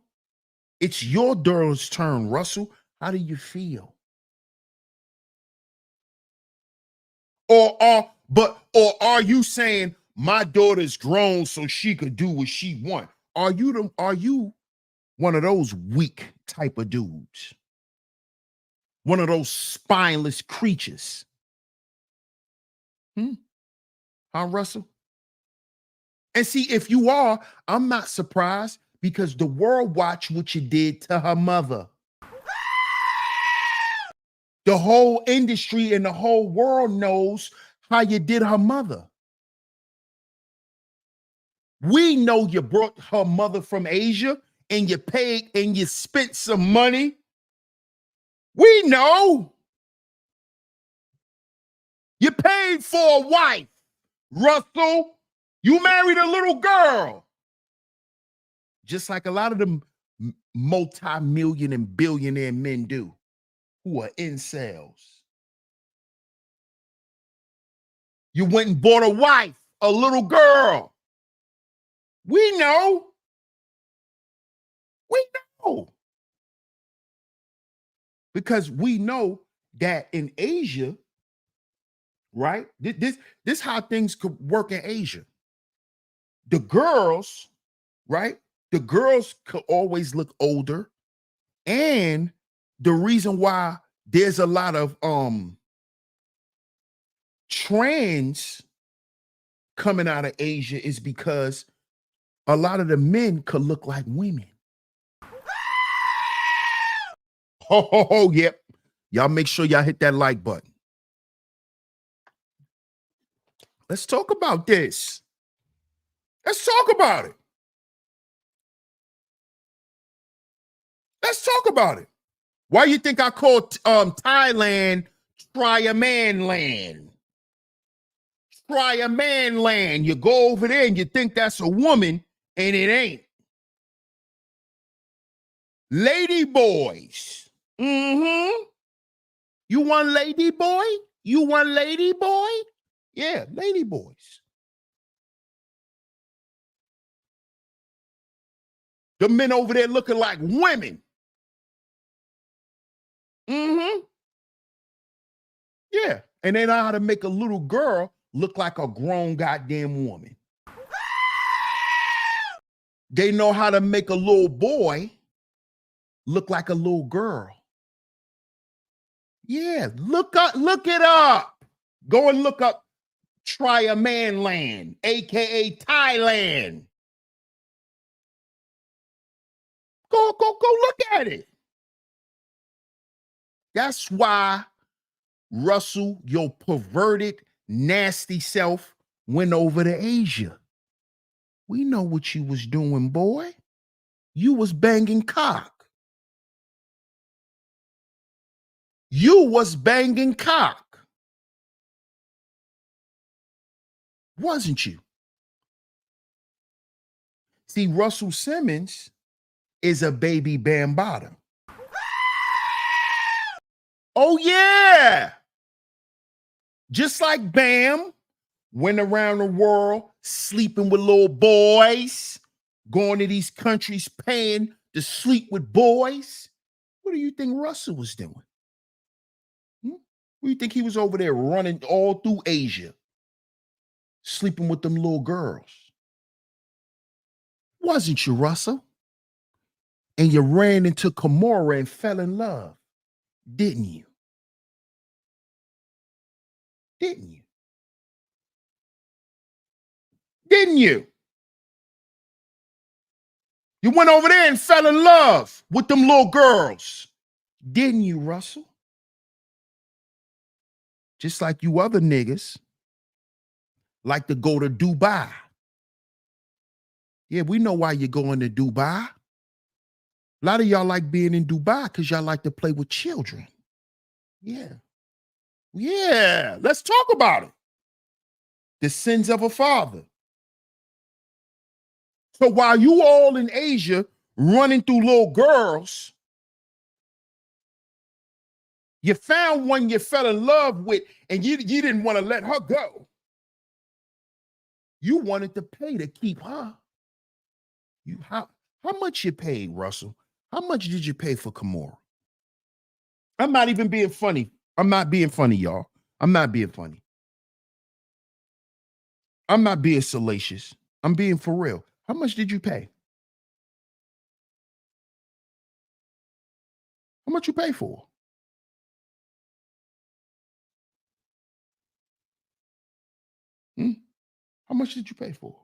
Speaker 2: it's your daughter's turn, Russell. How do you feel? Or are you saying my daughter's grown so she could do what she wants? Are you one of those weak type of dudes? One of those spineless creatures? Huh, Russell? And see, if you are, I'm not surprised because the world watched what you did to her mother. The whole industry and the whole world knows how you did her mother. We know you brought her mother from Asia and you paid and you spent some money. We know. You paid for a wife, Russell. You married a little girl. Just like a lot of them multi-million and billionaire men do who are incels. You went and bought a wife, a little girl. We know. We know. Because we know that in Asia, right? This how things could work in Asia. The girls, right? The girls could always look older. And the reason why there's a lot of trends coming out of Asia is because a lot of the men could look like women. Oh, yep. Y'all make sure y'all hit that like button. Let's talk about this. Let's talk about it. Let's talk about it. Why you think I call Thailand try a man land? Try a man land. You go over there and you think that's a woman, and it ain't. Lady boys. Mm-hmm. You want lady boy? You want lady boy? Yeah, lady boys. The men over there looking like women. Mm-hmm. Yeah. And they know how to make a little girl look like a grown goddamn woman. They know how to make a little boy look like a little girl. Yeah, look it up. Go and look up Try a Man Land, aka Thailand. Go look at it. That's why Russell, your perverted, nasty self, went over to Asia. We know what you was doing, boy. You was banging cock. You was banging cock. Wasn't you? See, Russell Simmons is a baby Bambaataa. Oh, yeah. Just like Bam went around the world sleeping with little boys, going to these countries paying to sleep with boys. What do you think Russell was doing? What do you think he was over there running all through Asia, sleeping with them little girls? Wasn't you, Russell? And you ran into Kimora and fell in love, didn't you? Didn't you? Didn't you? You went over there and fell in love with them little girls, didn't you, Russell? Just like you other niggas like to go to Dubai. Yeah, we know why you're going to Dubai. A lot of y'all like being in Dubai because y'all like to play with children. Yeah. Yeah. Let's talk about it. The sins of a father. So while you all in Asia running through little girls, you found one you fell in love with and you didn't want to let her go. You wanted to pay to keep her. How much you paid, Russell? How much did you pay for Kimora? I'm not even being funny. I'm not being funny, y'all. I'm not being funny. I'm not being salacious. I'm being for real. How much did you pay? How much you pay for? Hmm? How much did you pay for?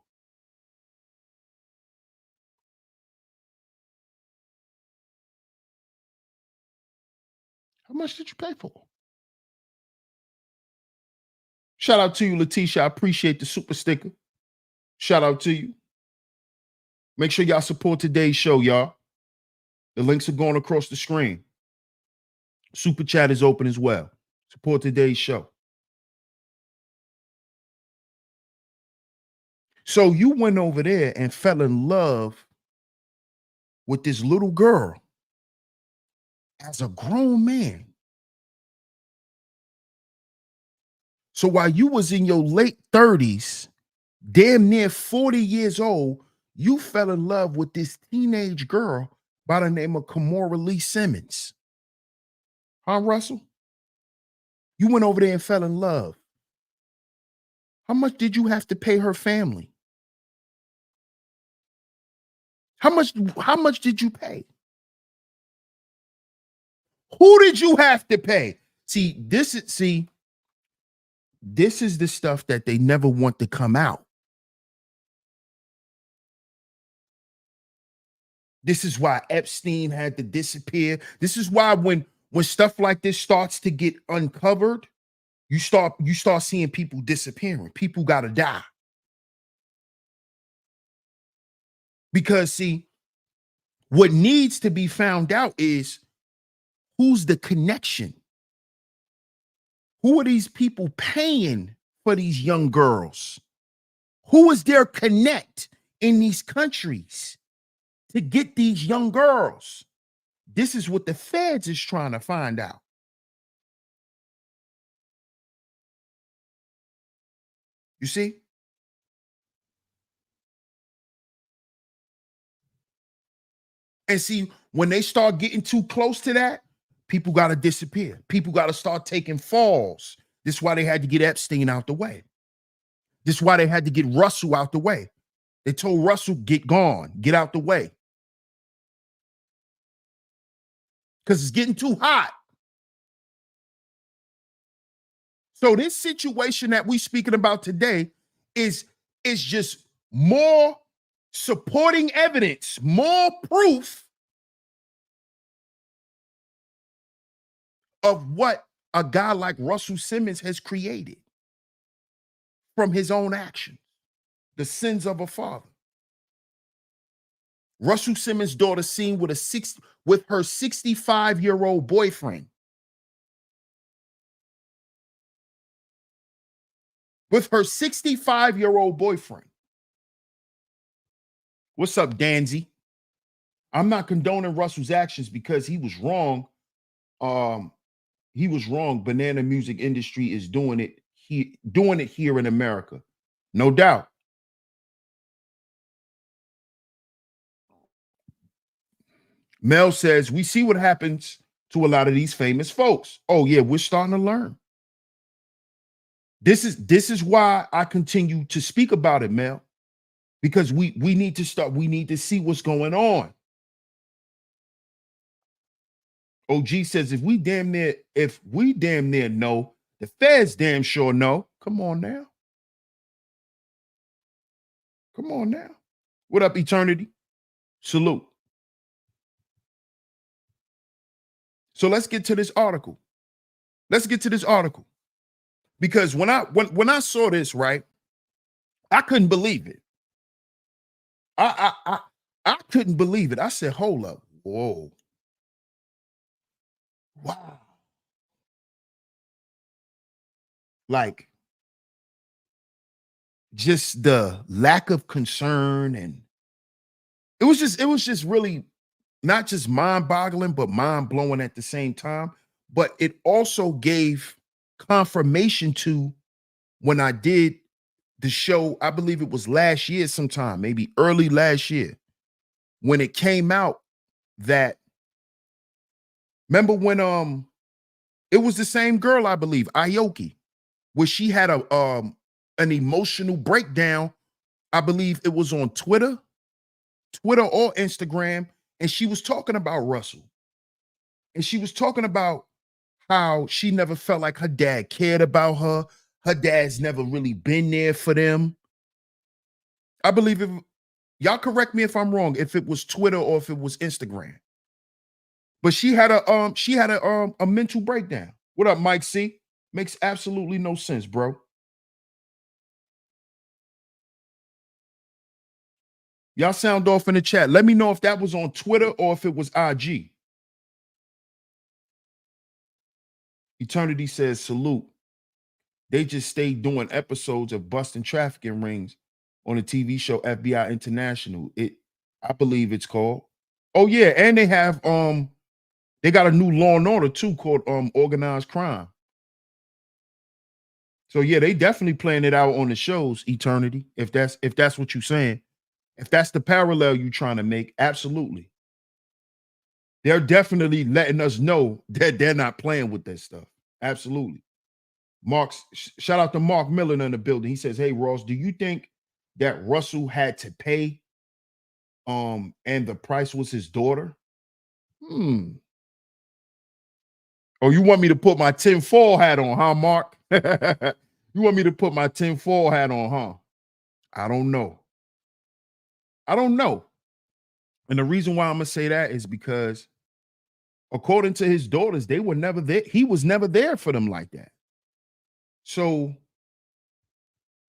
Speaker 2: How much did you pay for? Shout out to you, Letitia. I appreciate the super sticker. Shout out to you. Make sure y'all support today's show, y'all. The links are going across the screen. Super chat is open as well. Support today's show. So you went over there and fell in love with this little girl as a grown man. So while you was in your late 30s, damn near 40 years old, you fell in love with this teenage girl by the name of Kimora Lee Simmons. Huh, Russell? You went over there and fell in love. How much did you have to pay her family? How much did you pay? Who did you have to pay? This is the stuff that they never want to come out. This is why Epstein had to disappear. This is why when stuff like this starts to get uncovered, you start seeing people disappearing. People got to die. Because see, what needs to be found out is who's the connection? Who are these people paying for these young girls? Who is their connect in these countries to get these young girls? This is what the feds is trying to find out. You see? And see, when they start getting too close to that, people got to disappear. People got to start taking falls. This is why they had to get Epstein out the way. This is why they had to get Russell out the way. They told Russell, get gone, get out the way. Because it's getting too hot. So this situation that we're speaking about today is just more supporting evidence, more proof of what a guy like Russell Simmons has created from his own actions, the sins of a father. Russell Simmons' daughter seen with her 65-year-old boyfriend. With her 65-year-old boyfriend. What's up, Danzy? I'm not condoning Russell's actions because he was wrong. He was wrong. Banana music industry is doing it here in America. No doubt. Mel says, we see what happens to a lot of these famous folks. Oh, yeah, we're starting to learn. This is why I continue to speak about it, Mel, because we need to see what's going on. OG says, if we damn near know, the feds damn sure know. Come on now. Come on now. What up, Eternity? Salute. So let's get to this article. Because when I saw this, right, I couldn't believe it. I couldn't believe it. I said, hold up. Whoa. Wow. Like, just the lack of concern, and it was just really not just mind-boggling, but mind-blowing at the same time. But it also gave confirmation to when I did the show, I believe it was last year sometime, maybe early last year, when it came out that, remember when it was the same girl, I believe, Aoki, where she had an emotional breakdown. I believe it was on Twitter or Instagram, and she was talking about Russell. And she was talking about how she never felt like her dad cared about her. Her dad's never really been there for them. I believe y'all correct me if I'm wrong, if it was Twitter or if it was Instagram. But she had a mental breakdown. What up, Mike C? Makes absolutely no sense, bro. Y'all sound off in the chat. Let me know if that was on Twitter or if it was IG. Eternity says, salute. They just stayed doing episodes of busting trafficking rings on the TV show FBI International. I believe it's called. Oh yeah, and they have they got a new Law and Order too called Organized Crime. So yeah, they definitely playing it out on the shows, Eternity. If that's what you're saying, if that's the parallel you're trying to make, absolutely. They're definitely letting us know that they're not playing with that stuff. Absolutely. Shout out to Mark Miller in the building. He says, hey, Ross, do you think that Russell had to pay and the price was his daughter? Oh, you want me to put my tinfoil hat on, huh, Mark? You want me to put my tinfoil hat on, huh? I don't know. And the reason why I'm gonna say that is because according to his daughters, they were never there. He was never there for them like that. So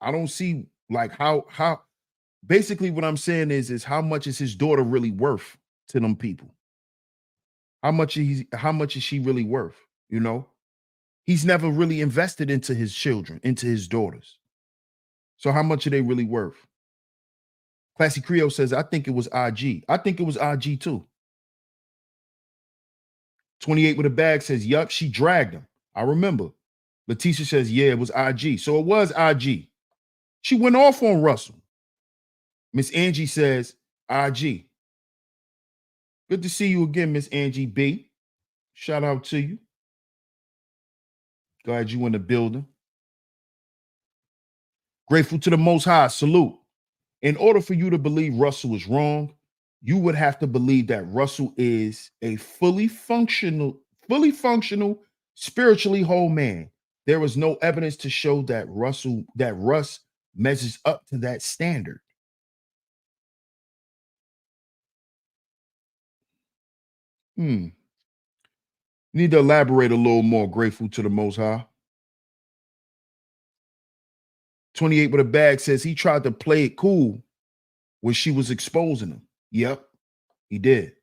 Speaker 2: I don't see like how basically what I'm saying is how much is his daughter really worth to them people? How much is she really worth? You know, he's never really invested into his children, into his daughters. So how much are they really worth? Classy Creole says, I think it was IG. I think it was IG too. 28 with a bag says, yup, she dragged him. I remember. Letitia says, yeah, it was IG. So it was IG. She went off on Russell. Miss Angie says, IG. Good to see you again, Miss Angie B. Shout out to you. Glad you in the building. Grateful to the Most High. Salute. In order for you to believe Russell is wrong, you would have to believe that Russell is a fully functional, spiritually whole man. There is no evidence to show that Russ measures up to that standard. Need to elaborate a little more. Grateful to the Most High. 28 with a bag says he tried to play it cool when she was exposing him. Yep, he did.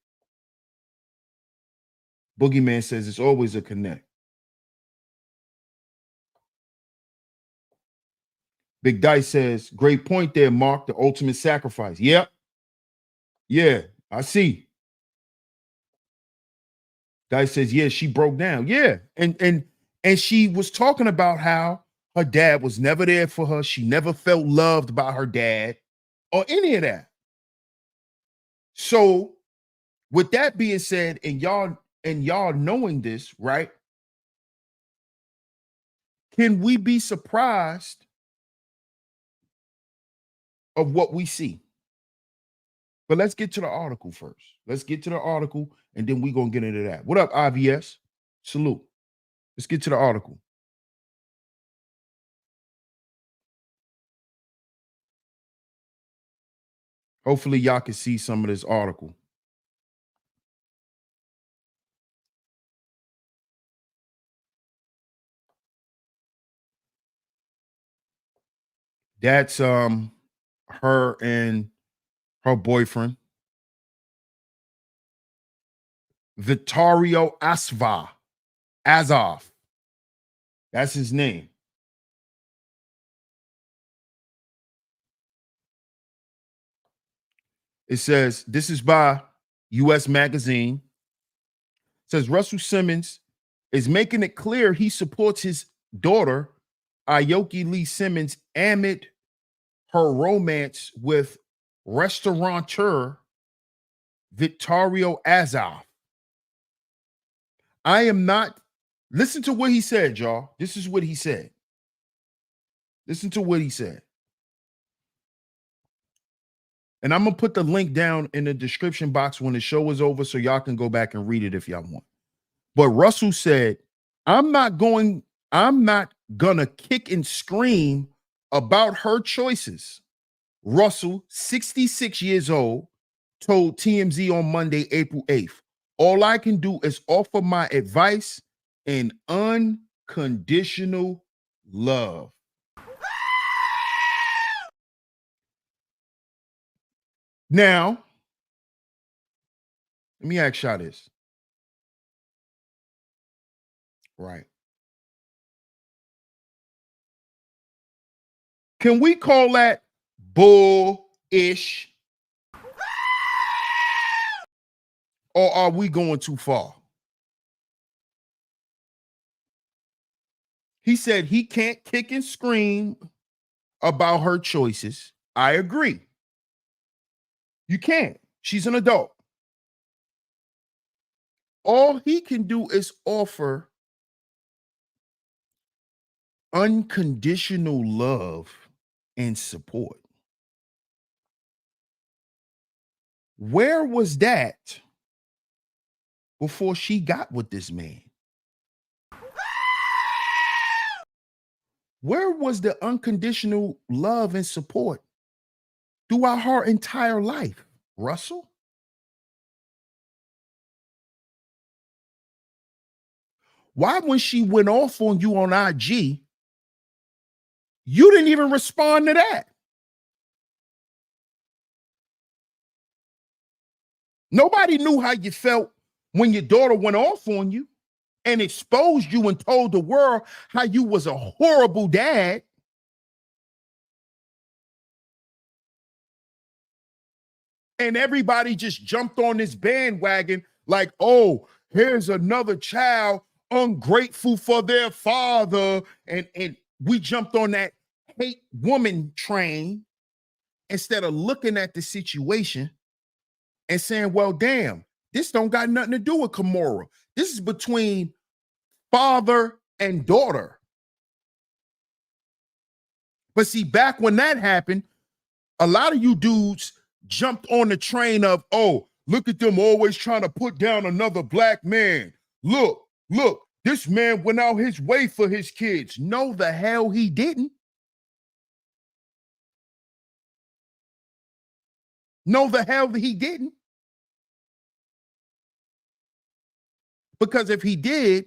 Speaker 2: Boogeyman says it's always a connect. Big Dice says, great point there, Mark, the ultimate sacrifice. Yep. Yeah, I see. Dice says, yeah, she broke down. Yeah. And she was talking about how her dad was never there for her. She never felt loved by her dad or any of that. So with that being said, and y'all knowing this, right? Can we be surprised of what we see? But let's get to the article first. Let's get to the article, and then we're going to get into that. What up, IVS? Salute. Let's get to the article. Hopefully, y'all can see some of this article. That's her and her boyfriend, Vittorio Azov. That's his name. It says, this is by US Magazine. It says Russell Simmons is making it clear he supports his daughter, Aoki Lee Simmons, amid her romance with restaurateur Vittorio Azov. I am not. Listen to what he said, y'all. This is what he said. Listen to what he said. And I'm going to put the link down in the description box when the show is over so y'all can go back and read it if y'all want. But Russell said, I'm not gonna kick and scream about her choices. Russell, 66 years old, told TMZ on Monday, April 8th, all I can do is offer my advice and unconditional love. Now, let me ask y'all this. Right. Can we call that bullish? Or are we going too far? He said he can't kick and scream about her choices. I agree. You can't. She's an adult. All he can do is offer unconditional love and support. Where was that before she got with this man? Where was the unconditional love and support throughout her entire life, Russell? Why, when she went off on you on IG, you didn't even respond to that? Nobody knew how you felt when your daughter went off on you and exposed you and told the world how you was a horrible dad. And everybody just jumped on this bandwagon like, oh, here's another child ungrateful for their father. And we jumped on that hate woman train instead of looking at the situation and saying, well, damn, This don't got nothing to do with Kimora. This is between father and daughter. But see, back when that happened, a lot of you dudes jumped on the train of, oh, look at them always trying to put down another black man. Look, this man went out his way for his kids. No, the hell he didn't. No, the hell he didn't. Because if he did,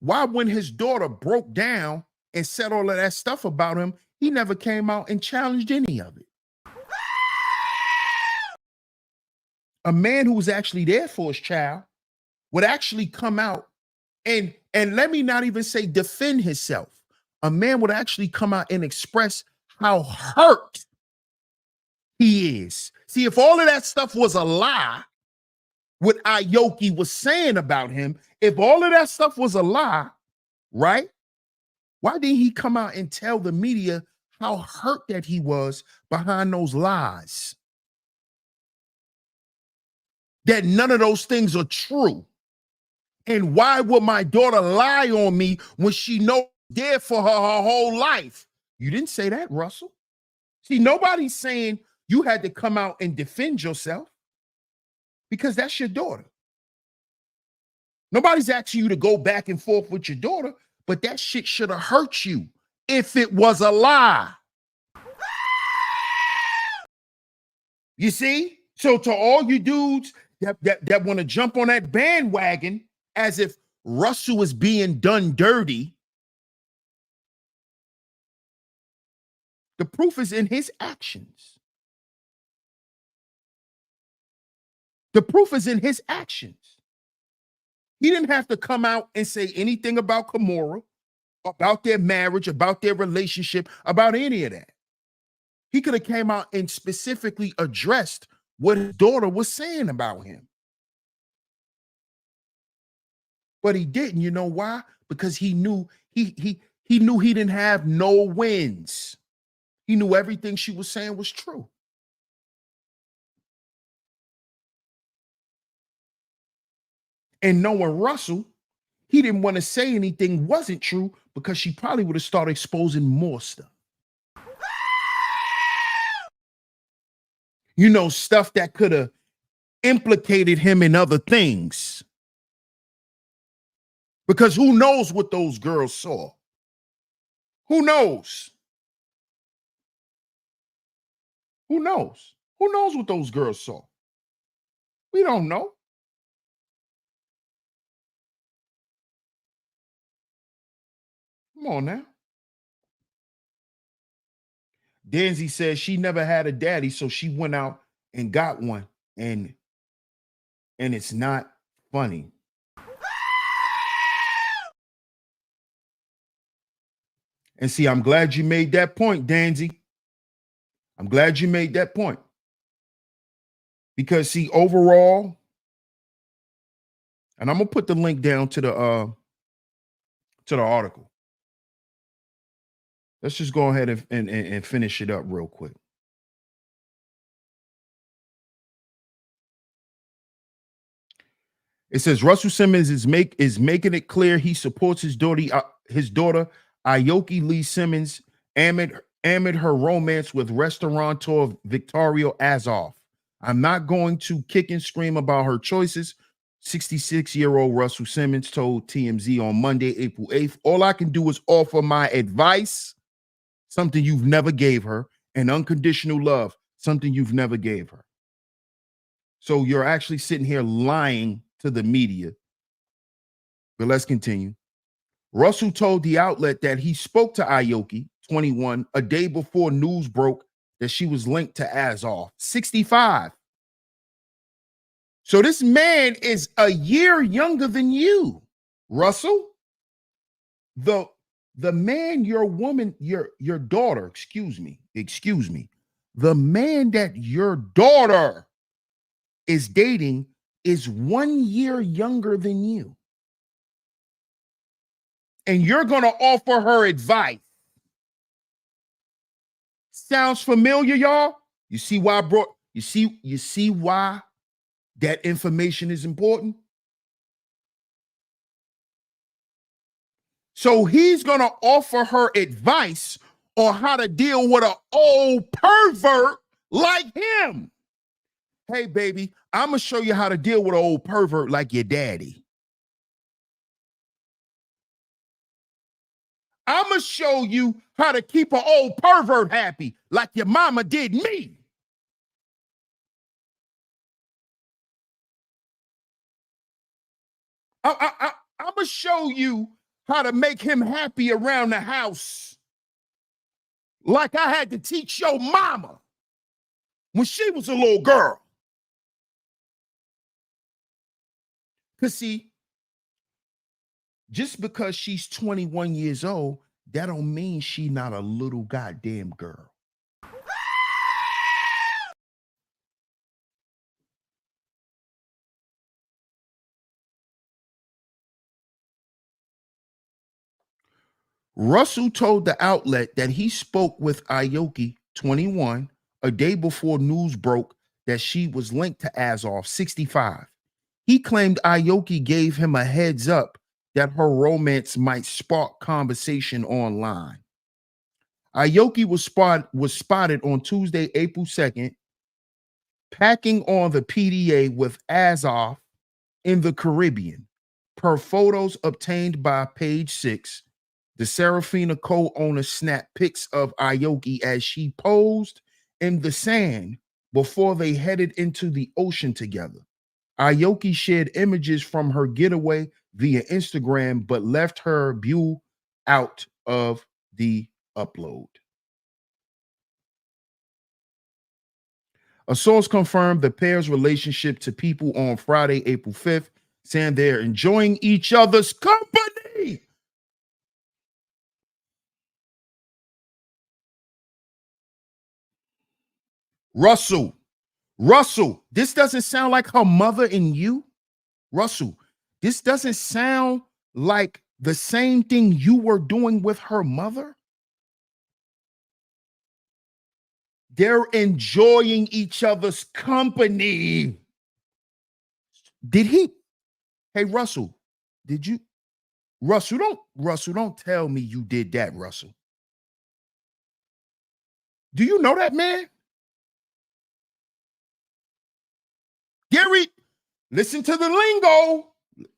Speaker 2: why when his daughter broke down and said all of that stuff about him, he never came out and challenged any of it? A man who was actually there for his child would actually come out and let me not even say defend himself. A man would actually come out and express how hurt he is. See, if all of that stuff was a lie, what Aoki was saying about him, if all of that stuff was a lie, right? Why didn't he come out and tell the media how hurt that he was behind those lies? That none of those things are true. And why would my daughter lie on me when she knows I'm there for her whole life? You didn't say that, Russell. See, nobody's saying you had to come out and defend yourself because that's your daughter. Nobody's asking you to go back and forth with your daughter, but that shit should have hurt you if it was a lie. You see? So to all you dudes that want to jump on that bandwagon as if Russell is being done dirty, the proof is in his actions. The proof is in his actions. He didn't have to come out and say anything about Kimora, about their marriage, about their relationship, about any of that. He could have came out and specifically addressed what his daughter was saying about him. But he didn't. You know why? Because he knew he knew he didn't have no wins. He knew everything she was saying was true. And knowing Russell, he didn't want to say anything wasn't true because she probably would have started exposing more stuff. You know, stuff that could have implicated him in other things. Because who knows what those girls saw? Who knows? Who knows? Who knows what those girls saw? We don't know. Come on now. Danzy says she never had a daddy, so she went out and got one. And it's not funny. And see, I'm glad you made that point, Danzy. I'm glad you made that point. Because see, overall, and I'm gonna put the link down to the article. Let's just go ahead and finish it up real quick. It says Russell Simmons is making it clear he supports his daughter Aoki Lee Simmons amid her romance with restaurateur Victoria Azoff. I'm not going to kick and scream about her choices. 66-year-old Russell Simmons told TMZ on Monday, April 8th, all I can do is offer my advice, something you've never gave her, and unconditional love, something you've never gave her. So you're actually sitting here lying to the media. But let's continue. Russell told the outlet that he spoke to Aoki, 21, a day before news broke that she was linked to Azoff, 65. So this man is a year younger than you, Russell. The man, your daughter, excuse me. The man that your daughter is dating is 1 year younger than you. And you're going to offer her advice. Sounds familiar, y'all? You see why that information is important. So he's going to offer her advice on how to deal with an old pervert like him. Hey, baby, I'm going to show you how to deal with an old pervert like your daddy. I'm going to show you how to keep an old pervert happy like your mama did me. I'm going to show you how to make him happy around the house like I had to teach your mama when she was a little girl. Because see, just because she's 21 years old, that don't mean she not a little goddamn girl. Russell told the outlet that he spoke with Aoki, 21, a day before news broke that she was linked to Azov, 65. He claimed Aoki gave him a heads up that her romance might spark conversation online. Aoki was spotted on Tuesday, April 2nd, packing on the PDA with Azov in the Caribbean. Per photos obtained by Page 6, the Serafina co-owner snapped pics of Aoki as she posed in the sand before they headed into the ocean together. Aoki shared images from her getaway via Instagram, but left her view out of the upload. A source confirmed the pair's relationship to People on Friday, April 5th, saying they're enjoying each other's company. Russell, this doesn't sound like her mother and you. Russell, this doesn't sound like the same thing you were doing with her mother. They're enjoying each other's company. Did he? Hey, Russell, did you? Russell, don't tell me you did that, Russell. Do you know that man? Gary, listen to the lingo.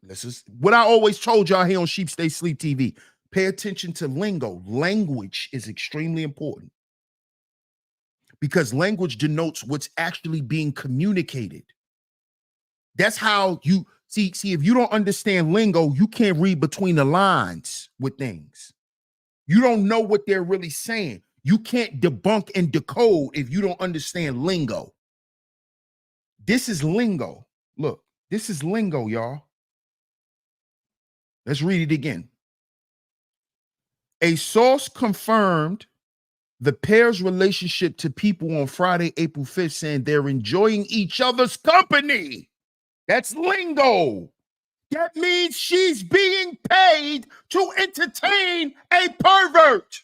Speaker 2: This is what I always told y'all here on Sheep Stay Sleep TV. Pay attention to lingo. Language is extremely important because language denotes what's actually being communicated. That's how you see, if you don't understand lingo, you can't read between the lines with things. You don't know what they're really saying. You can't debunk and decode if you don't understand lingo. This is lingo. Look, this is lingo, y'all. Let's read it again. A source confirmed the pair's relationship to People on Friday, April 5th, saying they're enjoying each other's company. That's lingo. That means she's being paid to entertain a pervert.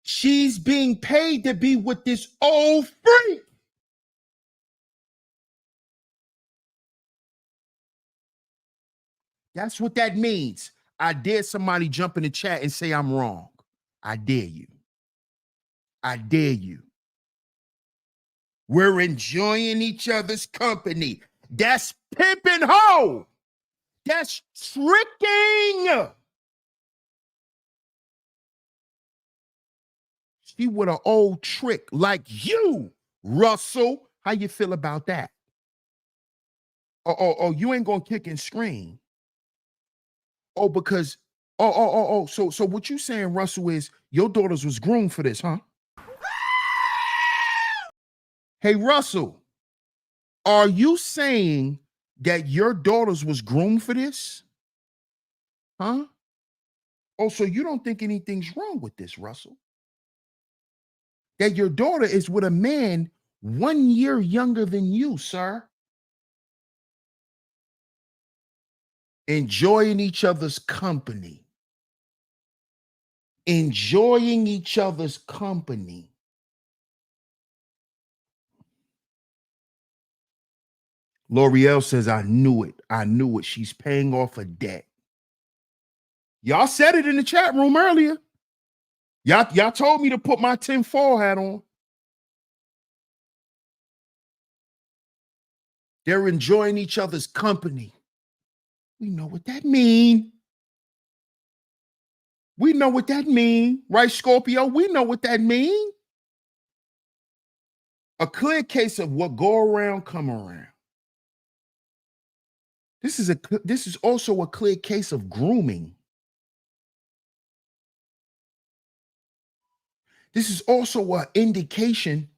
Speaker 2: She's being paid to be with this old freak. That's what that means. I dare somebody jump in the chat and say I'm wrong. I dare you. I dare you. We're enjoying each other's company. That's pimping hoe. That's tricking. She with an old trick like you, Russell. How you feel about that? Oh, you ain't gonna kick and scream. Oh, because so what you saying, Russell, is your daughters was groomed for this, huh? Hey, Russell, are you saying that your daughters was groomed for this? Huh? Oh, so you don't think anything's wrong with this, Russell? That your daughter is with a man 1 year younger than you, sir. Enjoying each other's company. Enjoying each other's company. L'Oreal says, I knew it. I knew it. She's paying off a debt. Y'all said it in the chat room earlier. Y'all told me to put my tinfoil hat on. They're enjoying each other's company. We know what that means. We know what that means, right, Scorpio? We know what that means. A clear case of what go around, come around. This is also a clear case of grooming. This is also an indication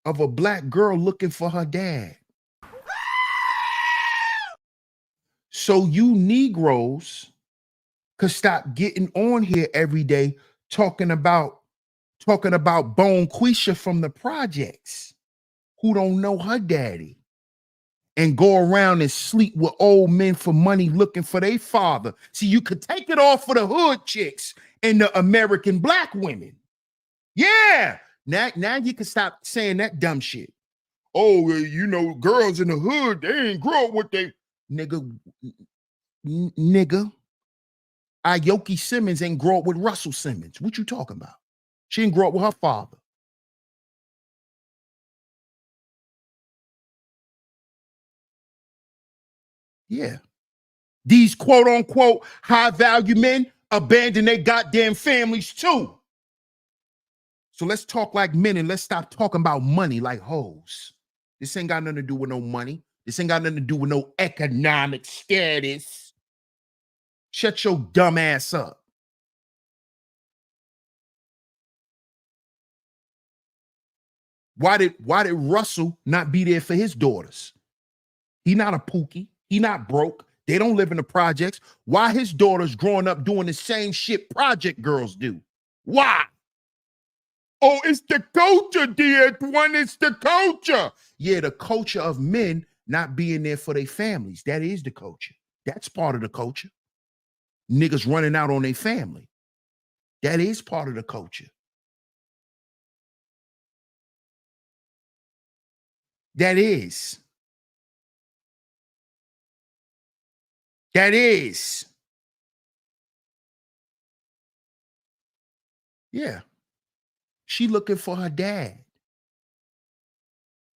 Speaker 2: of a black girl looking for her dad. So you Negroes could stop getting on here every day talking about Bone Quisha from the projects who don't know her daddy and go around and sleep with old men for money looking for their father. See, you could take it off for the hood chicks and the American black women. Yeah. Now you can stop saying that dumb shit. Oh, you know, girls in the hood, they ain't grow up with they nigga. Aoki Simmons ain't grow up with Russell Simmons. What you talking about? She didn't grow up with her father. Yeah. These quote unquote high value men abandon their goddamn families too. So let's talk like men and let's stop talking about money like hoes. This ain't got nothing to do with no money. This ain't got nothing to do with no economic status. Shut your dumb ass up. Why did Russell not be there for his daughters? He not a pookie. He not broke. They don't live in the projects. Why his daughters growing up doing the same shit project girls do? Why? Oh, it's the culture, dear one. It's the culture. Yeah, the culture of men not being there for their families. That is the culture. That's part of the culture. Niggas running out on their family. That is part of the culture. That is. That is. Yeah. She looking for her dad.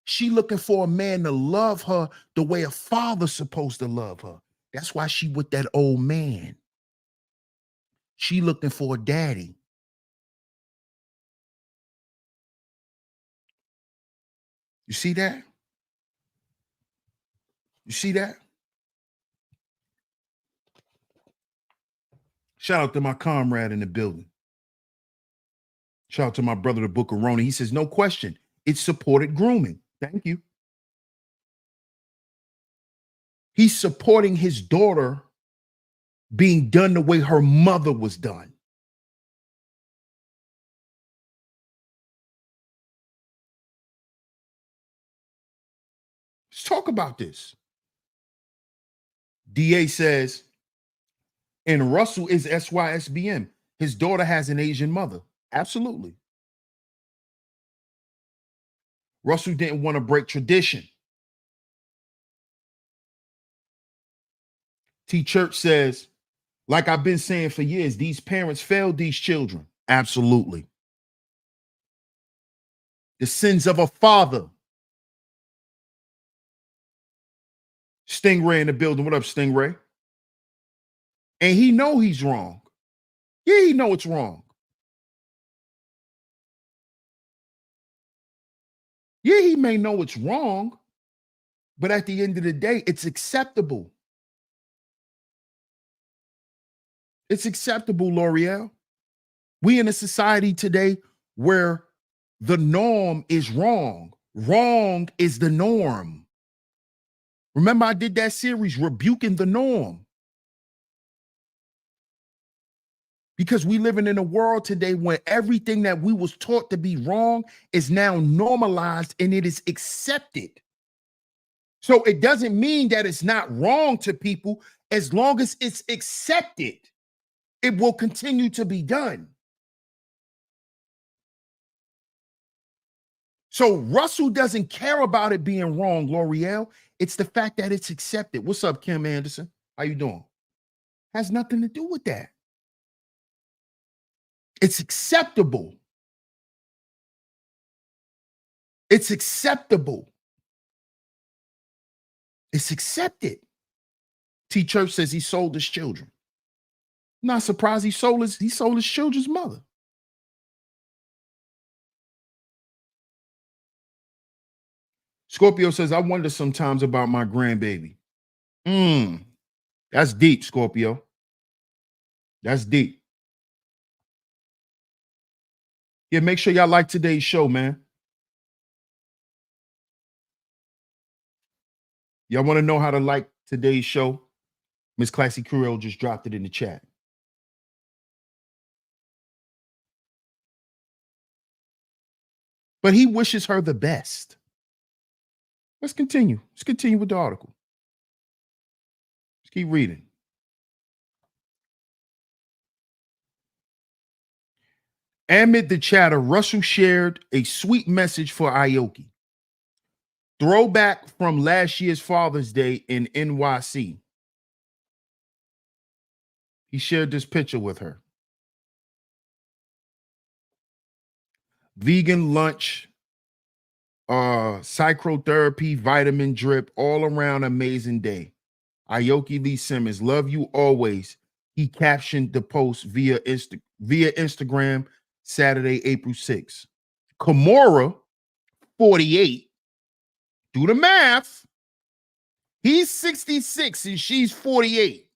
Speaker 2: She looking for a man to love her the way a father's supposed to love her. That's why she with that old man. She looking for a daddy. You see that? You see that? Shout out to my comrade in the building. Shout out to my brother, the Book of Rona. He says, no question, it supported grooming. Thank you. He's supporting his daughter being done the way her mother was done. Let's talk about this. DA says, and Russell is SYSBM. His daughter has an Asian mother. Absolutely. Russell didn't want to break tradition. T. Church says, like I've been saying for years, these parents failed these children. Absolutely. The sins of a father. Stingray in the building. What up, Stingray? And he know he's wrong. Yeah, he know it's wrong. Yeah, he may know it's wrong, but at the end of the day, it's acceptable. It's acceptable, L'Oreal. We in a society today where the norm is wrong. Wrong is the norm. Remember, I did that series, Rebuking the Norm. Because we living in a world today where everything that we was taught to be wrong is now normalized and it is accepted. So it doesn't mean that it's not wrong to people. As long as it's accepted, it will continue to be done. So Russell doesn't care about it being wrong, L'Oreal. It's the fact that it's accepted. What's up, Kim Anderson? How you doing? Has nothing to do with that. It's acceptable. It's acceptable. It's accepted. T Church says he sold his children. Not surprised he sold his children's mother. Scorpio says, I wonder sometimes about my grandbaby. That's deep, Scorpio. That's deep. Yeah, make sure y'all like today's show, man. Y'all want to know how to like today's show? Miss Classy Creole just dropped it in the chat. But he wishes her the best. Let's continue. Let's continue with the article. Let's keep reading. Amid the chatter, Russell shared a sweet message for Aoki. Throwback from last year's Father's Day in NYC. He shared this picture with her. Vegan lunch, psychotherapy, vitamin drip, all around amazing day. Aoki Lee Simmons, love you always. He captioned the post via Instagram Saturday, April 6th. Kimora, 48, do the math. He's 66 and she's 48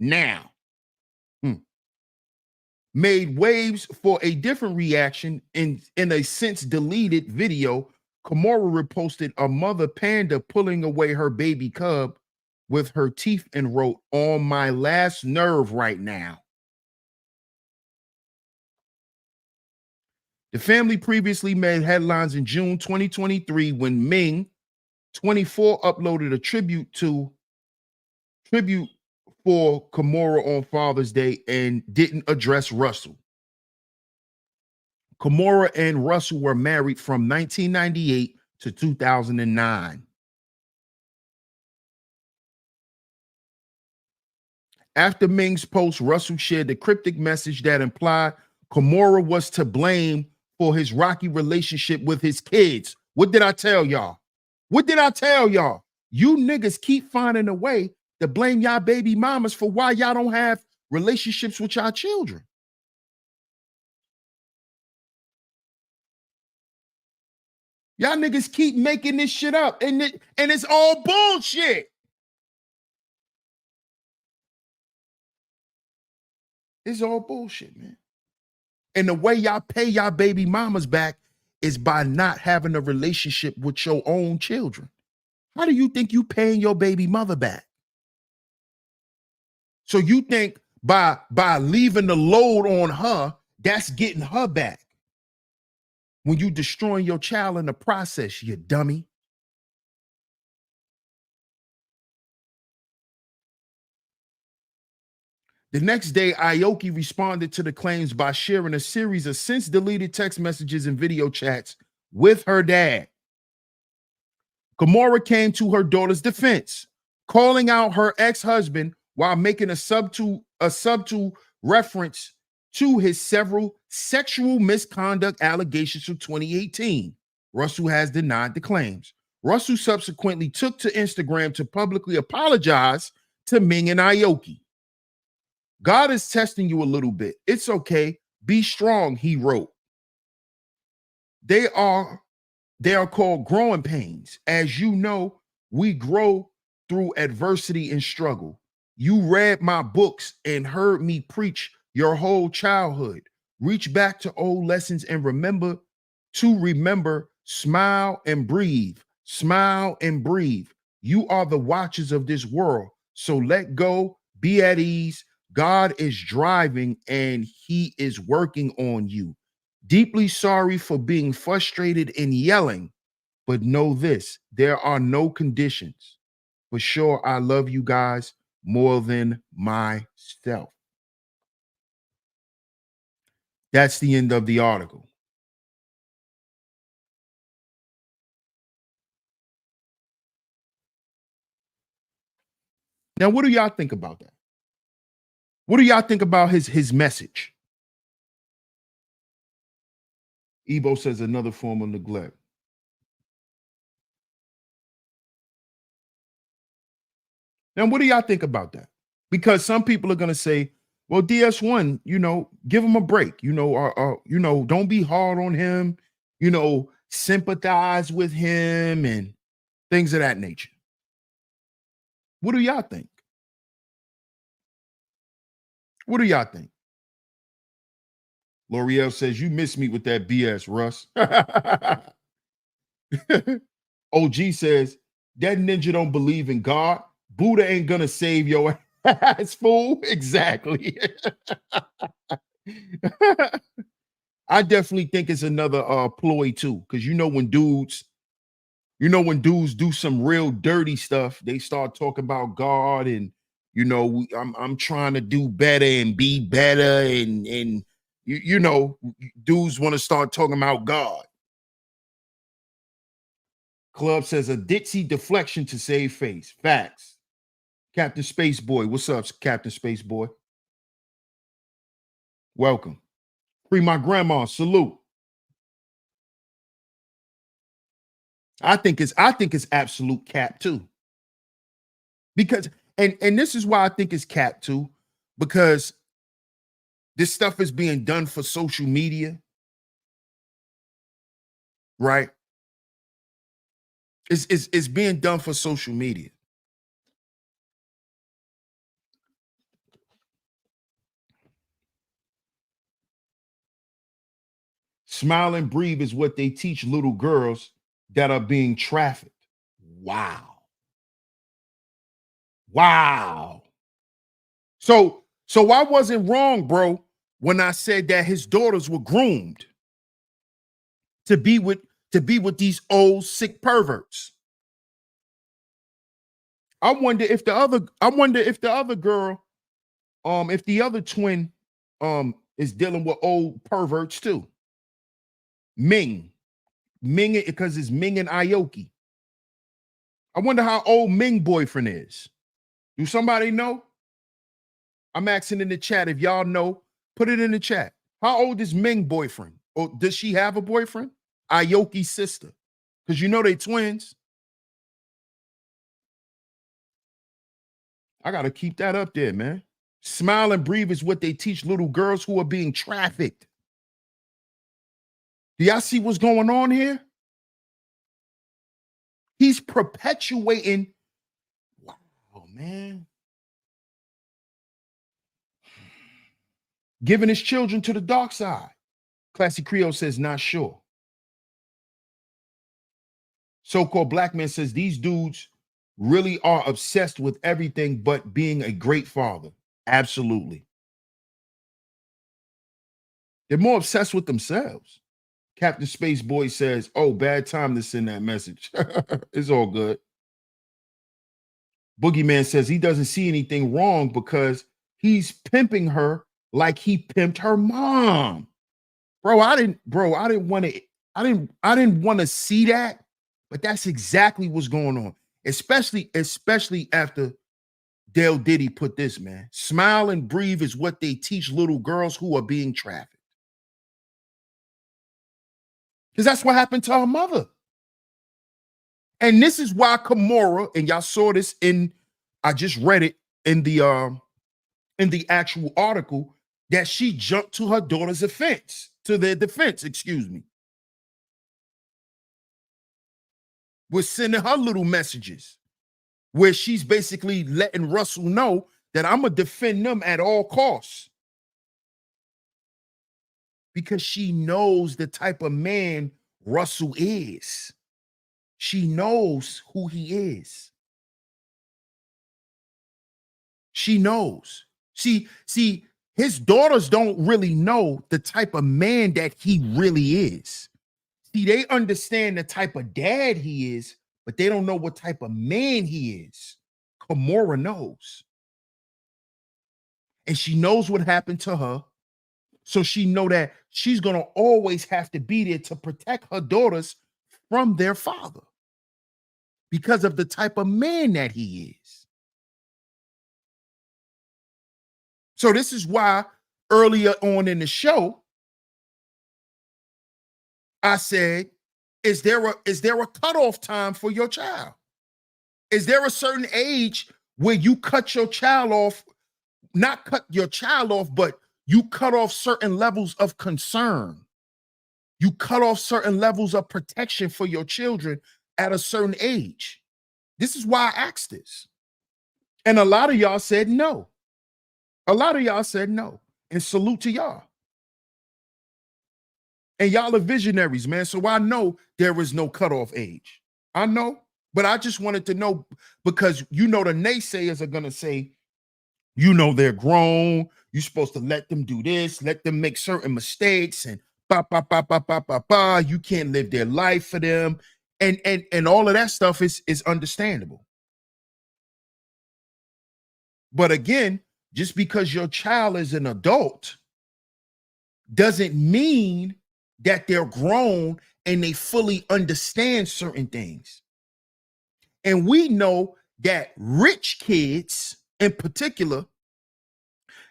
Speaker 2: now. Made waves for a different reaction in a since deleted video. Kimora reposted a mother panda pulling away her baby cub with her teeth and wrote, on my last nerve right now. The family previously made headlines in June 2023 when Ming, 24, uploaded a tribute for Kimora on Father's Day and didn't address Russell. Kimora and Russell were married from 1998 to 2009. After Ming's post, Russell shared the cryptic message that implied Kimora was to blame for his rocky relationship with his kids. What did I tell y'all? What did I tell y'all? You niggas keep finding a way to blame y'all baby mamas for why y'all don't have relationships with y'all children. Y'all niggas keep making this shit up, and it's all bullshit. It's all bullshit, man. And the way y'all pay y'all baby mamas back is by not having a relationship with your own children. How do you think you paying your baby mother back? So you think by leaving the load on her, that's getting her back. When you destroying your child in the process, you dummy. The next day, Aoki responded to the claims by sharing a series of since deleted text messages and video chats with her dad. Kimora came to her daughter's defense, calling out her ex-husband while making a subtle reference to his several sexual misconduct allegations from 2018. Russell has denied the claims. Russell subsequently took to Instagram to publicly apologize to Ming and Aoki. God is testing you a little bit. It's okay. Be strong, he wrote. They are called growing pains. As you know, we grow through adversity and struggle. You read my books and heard me preach your whole childhood. Reach back to old lessons and remember, smile and breathe. Smile and breathe. You are the watchers of this world. So let go, be at ease. God is driving and he is working on you. Deeply sorry for being frustrated and yelling, but know this, there are no conditions. For sure, I love you guys more than myself. That's the end of the article. Now, what do y'all think about that? What do y'all think about his message? Ebo says another form of neglect. Now, what do y'all think about that? Because some people are gonna say, "Well, DS1, give him a break. Don't be hard on him. Sympathize with him and things of that nature." What do y'all think? What do y'all think? L'Oreal says, "You miss me with that BS, Russ." OG says, "That ninja don't believe in God. Buddha ain't gonna save your ass, fool." Exactly. I definitely think it's another ploy too, because when dudes do some real dirty stuff, they start talking about God and I'm trying to do better and be better and dudes want to start talking about God. Club says a ditzy deflection to save face. Facts. Captain Space Boy, what's up, Captain Space Boy? Welcome. Free my grandma. Salute. I think it's absolute cap too. Because and this is why I think it's cap too, because this stuff is being done for social media, right? It's being done for social media. Smile and breathe is what they teach little girls that are being trafficked. Wow. Wow. So I wasn't wrong, bro, when I said that his daughters were groomed to be with these old sick perverts. I wonder if the other girl, if the other twin is dealing with old perverts too. Ming, because it's Ming and Aoki. I wonder how old Ming boyfriend is. Do somebody know? I'm asking in the chat. If y'all know, put it in the chat. How old is Ming boyfriend? Or does she have a boyfriend? Aoki's sister. Because they twins. I got to keep that up there, man. Smile and breathe is what they teach little girls who are being trafficked. Do y'all see what's going on here? He's perpetuating. Wow, man. Giving his children to the dark side. Classy Creole says, not sure. So-called black man says these dudes really are obsessed with everything but being a great father. Absolutely. They're more obsessed with themselves. Captain Space Boy says, "Oh, bad time to send that message." It's all good. Boogeyman says he doesn't see anything wrong because he's pimping her like he pimped her mom. I didn't want to see that, but that's exactly what's going on. Especially after Dale Diddy put this, man. Smile and breathe is what they teach little girls who are being trafficked. Because that's what happened to her mother. And this is why Kimora, and y'all saw this I just read it in the actual article, that she jumped to her daughter's defense, excuse me. We're sending her little messages where she's basically letting Russell know that I'm going to defend them at all costs. Because she knows the type of man Russell is. She knows who he is. She knows. See, his daughters don't really know the type of man that he really is. See, they understand the type of dad he is, but they don't know what type of man he is. Kimora knows. And she knows what happened to her. So she know that she's going to always have to be there to protect her daughters from their father because of the type of man that he is. So this is why earlier on in the show, I said, is there a cutoff time for your child? Is there a certain age where you cut your child off, not cut your child off, but you cut off certain levels of concern? You cut off certain levels of protection for your children at a certain age. This is why I asked this. And a lot of y'all said no. A lot of y'all said no. And salute to y'all. And y'all are visionaries, man. So I know there is no cutoff age. I know. But I just wanted to know, because the naysayers are going to say, they're grown. You're supposed to let them do this, let them make certain mistakes, and you can't live their life for them. And all of that stuff is understandable. But again, just because your child is an adult doesn't mean that they're grown and they fully understand certain things. And we know that rich kids in particular,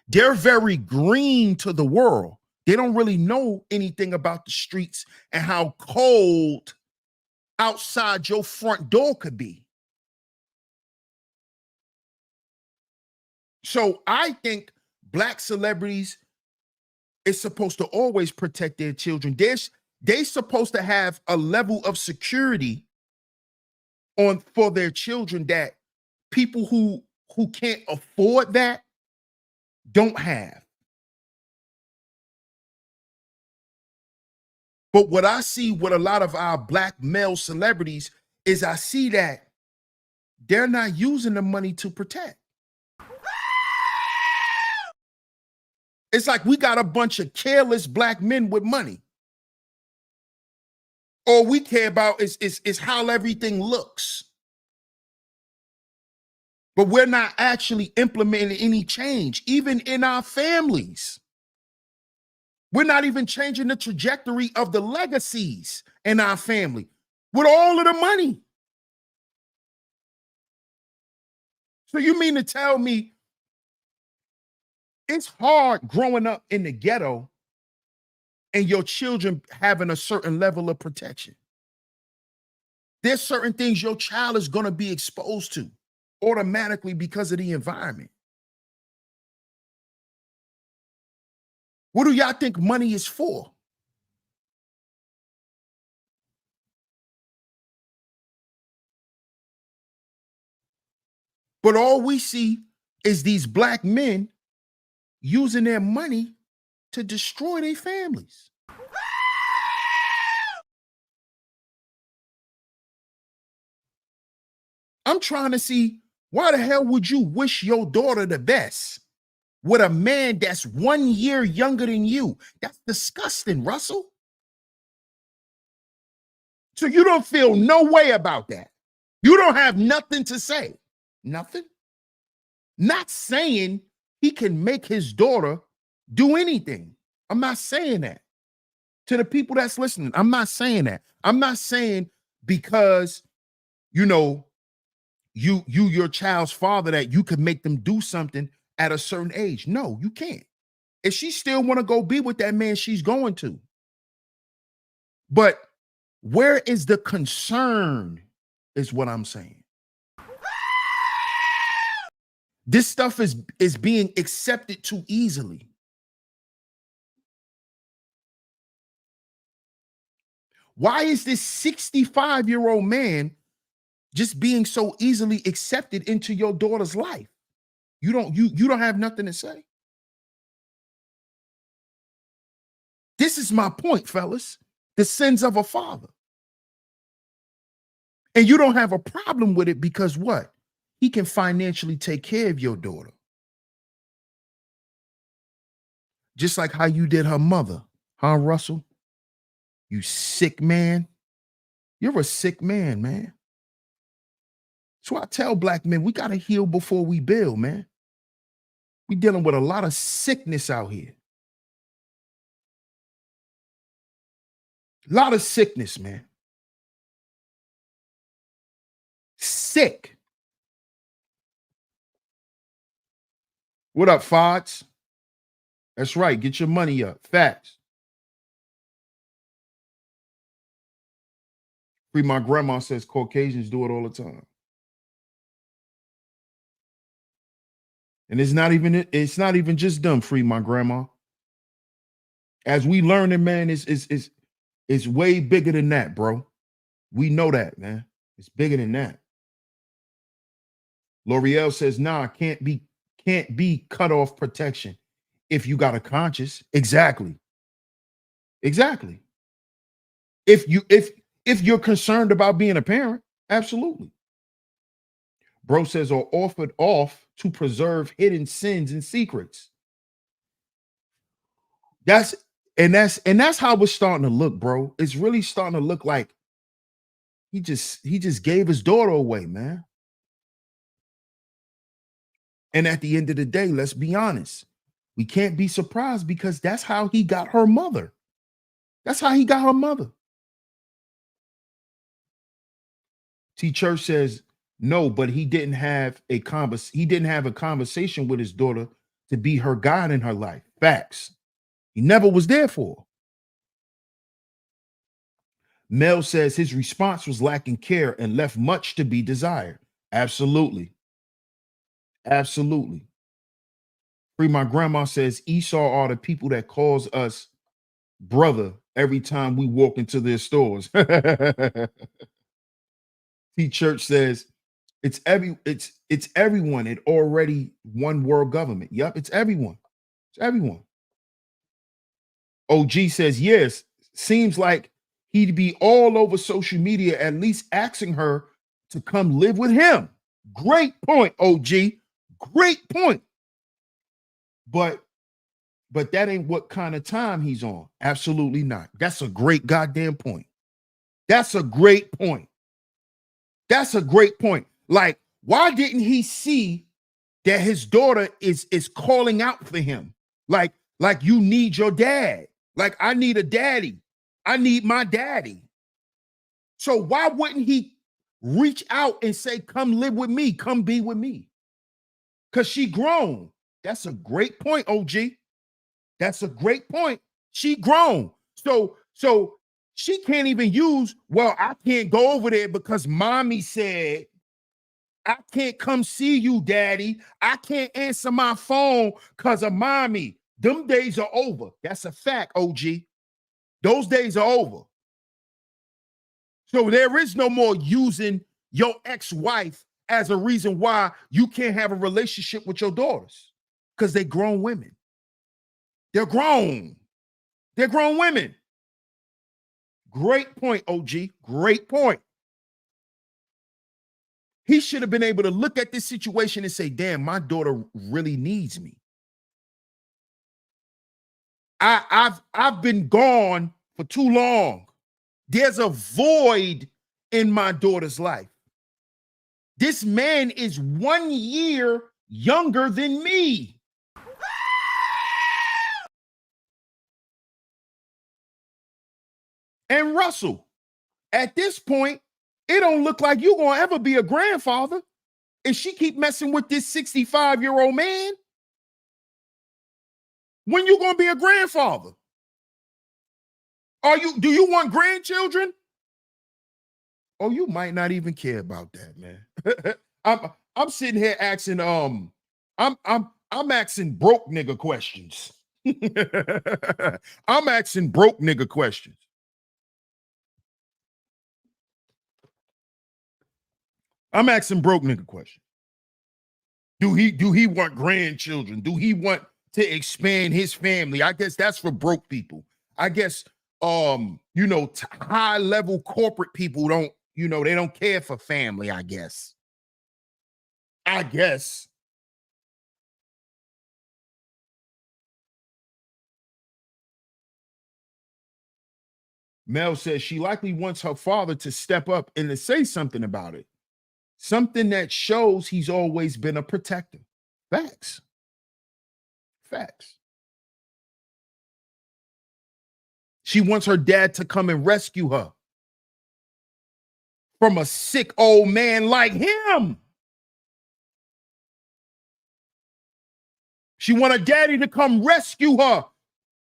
Speaker 2: they're very green to the world. They don't really know anything about the streets and how cold outside your front door could be. So I think Black celebrities is supposed to always protect their children. They're supposed to have a level of security for their children that people who can't afford that don't have. But what I see with a lot of our Black male celebrities is I see that they're not using the money to protect. It's like we got a bunch of careless Black men with money. All we care about is how everything looks. But we're not actually implementing any change, even in our families. We're not even changing the trajectory of the legacies in our family with all of the money. So you mean to tell me it's hard growing up in the ghetto and your children having a certain level of protection? There's certain things your child is going to be exposed to automatically because of the environment. What do y'all think money is for? But all we see is these Black men using their money to destroy their families. I'm trying to see, why the hell would you wish your daughter the best with a man that's 1 year younger than you? That's disgusting, Russell. So you don't feel no way about that. You don't have nothing to say. Nothing. Not saying he can make his daughter do anything. I'm not saying that. To the people that's listening, I'm not saying that. I'm not saying because, your child's father, that you could make them do something at a certain age. No, you can't. If she still want to go be with that man, she's going to. But where is the concern is what I'm saying. This stuff is being accepted too easily. Why is this 65-year-old man just being so easily accepted into your daughter's life? You don't have nothing to say. This is my point, fellas. The sins of a father. And you don't have a problem with it because what? He can financially take care of your daughter. Just like how you did her mother. Huh, Russell? You sick man. You're a sick man, man. So I tell Black men, we got to heal before we build, man. We dealing with a lot of sickness out here. A lot of sickness, man. Sick. What up, Fods? That's right. Get your money up. Facts. Free my grandma says Caucasians do it all the time. And it's not even just them, free my grandma. As we learning, man, it's way bigger than that, bro. We know that, man. It's bigger than that. L'Oreal says, nah, can't be cut off protection if you got a conscience. Exactly. Exactly. If you're concerned about being a parent, absolutely. Bro says, or offered off to preserve hidden sins and secrets. That's how it's starting to look, bro. It's really starting to look like he just gave his daughter away, man. And at the end of the day, let's be honest. We can't be surprised because that's how he got her mother. That's how he got her mother. T Church says, no, but he didn't have a conversation with his daughter to be her guide in her life. Facts. He never was there for her. Mel says his response was lacking care and left much to be desired. Absolutely. Absolutely. Free my grandma says Esau are the people that calls us brother every time we walk into their stores. T Church says it's everyone. It already one world government. Yep, it's everyone. It's everyone. OG says yes. Seems like he'd be all over social media, at least asking her to come live with him. Great point, OG. Great point. But that ain't what kind of time he's on. Absolutely not. That's a great goddamn point. That's a great point. That's a great point. Like, why didn't he see that his daughter is calling out for him? Like you need your dad. Like, I need a daddy. I need my daddy. So why wouldn't he reach out and say, come live with me, come be with me? Because she grown. That's a great point, OG. That's a great point. She grown. So she can't even use, well, I can't go over there because mommy said, I can't come see you, daddy. I can't answer my phone because of mommy. Them days are over. That's a fact, OG. Those days are over. So there is no more using your ex-wife as a reason why you can't have a relationship with your daughters, because they're grown women. They're grown. They're grown women. Great point, OG. Great point. He should have been able to look at this situation and say, damn, my daughter really needs me. I've been gone for too long. There's a void in my daughter's life. This man is 1 year younger than me. And Russell, at this point, it don't look like you're gonna ever be a grandfather if she keep messing with this 65-year-old man. When you gonna be a grandfather? Do you want grandchildren? Oh, you might not even care about that, man. I'm sitting here asking, I'm asking broke nigga questions. I'm asking broke nigga questions. I'm asking broke nigga questions. Do he want grandchildren? Do he want to expand his family? I guess that's for broke people. I guess high level corporate people don't, they don't care for family, I guess. Mel says she likely wants her father to step up and to say something about it. Something that shows he's always been a protector. Facts. Facts. She wants her dad to come and rescue her from a sick old man like him. She want a daddy to come rescue her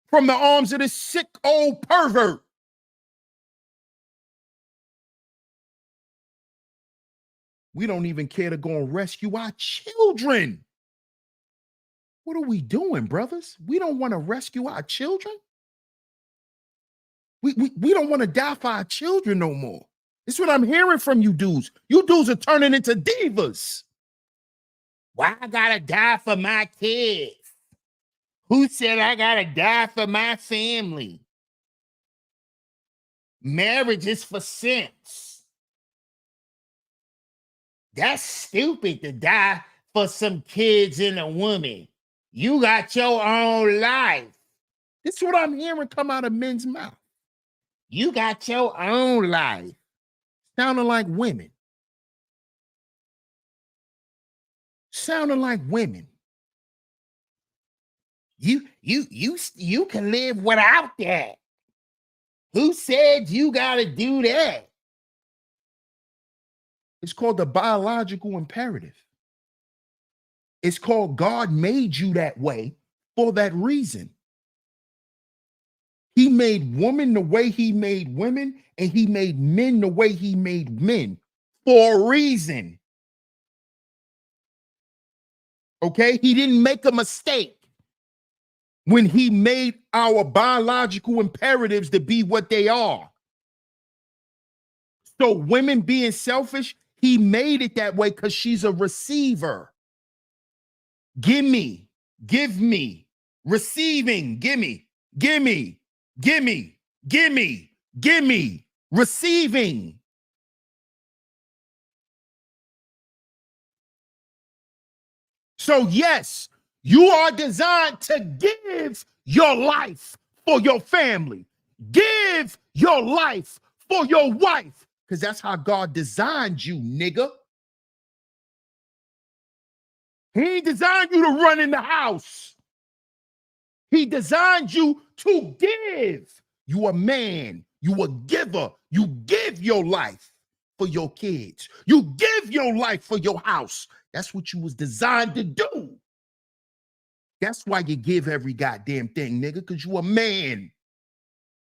Speaker 2: from the arms of this sick old pervert. We don't even care to go and rescue our children. What are we doing, brothers? We don't want to rescue our children. We don't want to die for our children no more. This is what I'm hearing from you dudes. You dudes are turning into divas. Why I gotta die for my kids? Who said I gotta die for my family? Marriage is for simps. That's stupid to die for some kids and a woman. You got your own life. This is what I'm hearing come out of men's mouth. You got your own life. Sounding like women. Sounding like women. You can live without that. Who said you gotta do that? It's called the biological imperative. It's called God made you that way for that reason. He made woman the way he made women, and he made men the way he made men for a reason. Okay? He didn't make a mistake when he made our biological imperatives to be what they are. So women being selfish, he made it that way because she's a receiver. Give me, give me, receiving, give me, give me, give me, give me, give me, receiving. So yes, you are designed to give your life for your family. Give your life for your wife, because that's how God designed you, nigga. He ain't designed you to run in the house. He designed you to give. You a man. You a giver. You give your life for your kids. You give your life for your house. That's what you was designed to do. That's why you give every goddamn thing, nigga, because you a man.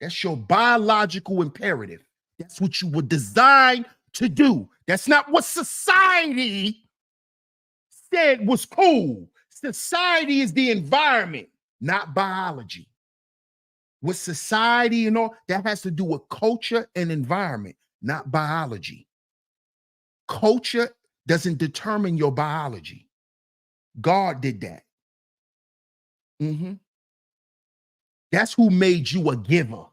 Speaker 2: That's your biological imperative. That's what you were designed to do. That's not what society said was cool. Society is the environment, not biology. With society and all, that has to do with culture and environment, not biology. Culture doesn't determine your biology. God did that. That's who made you a giver.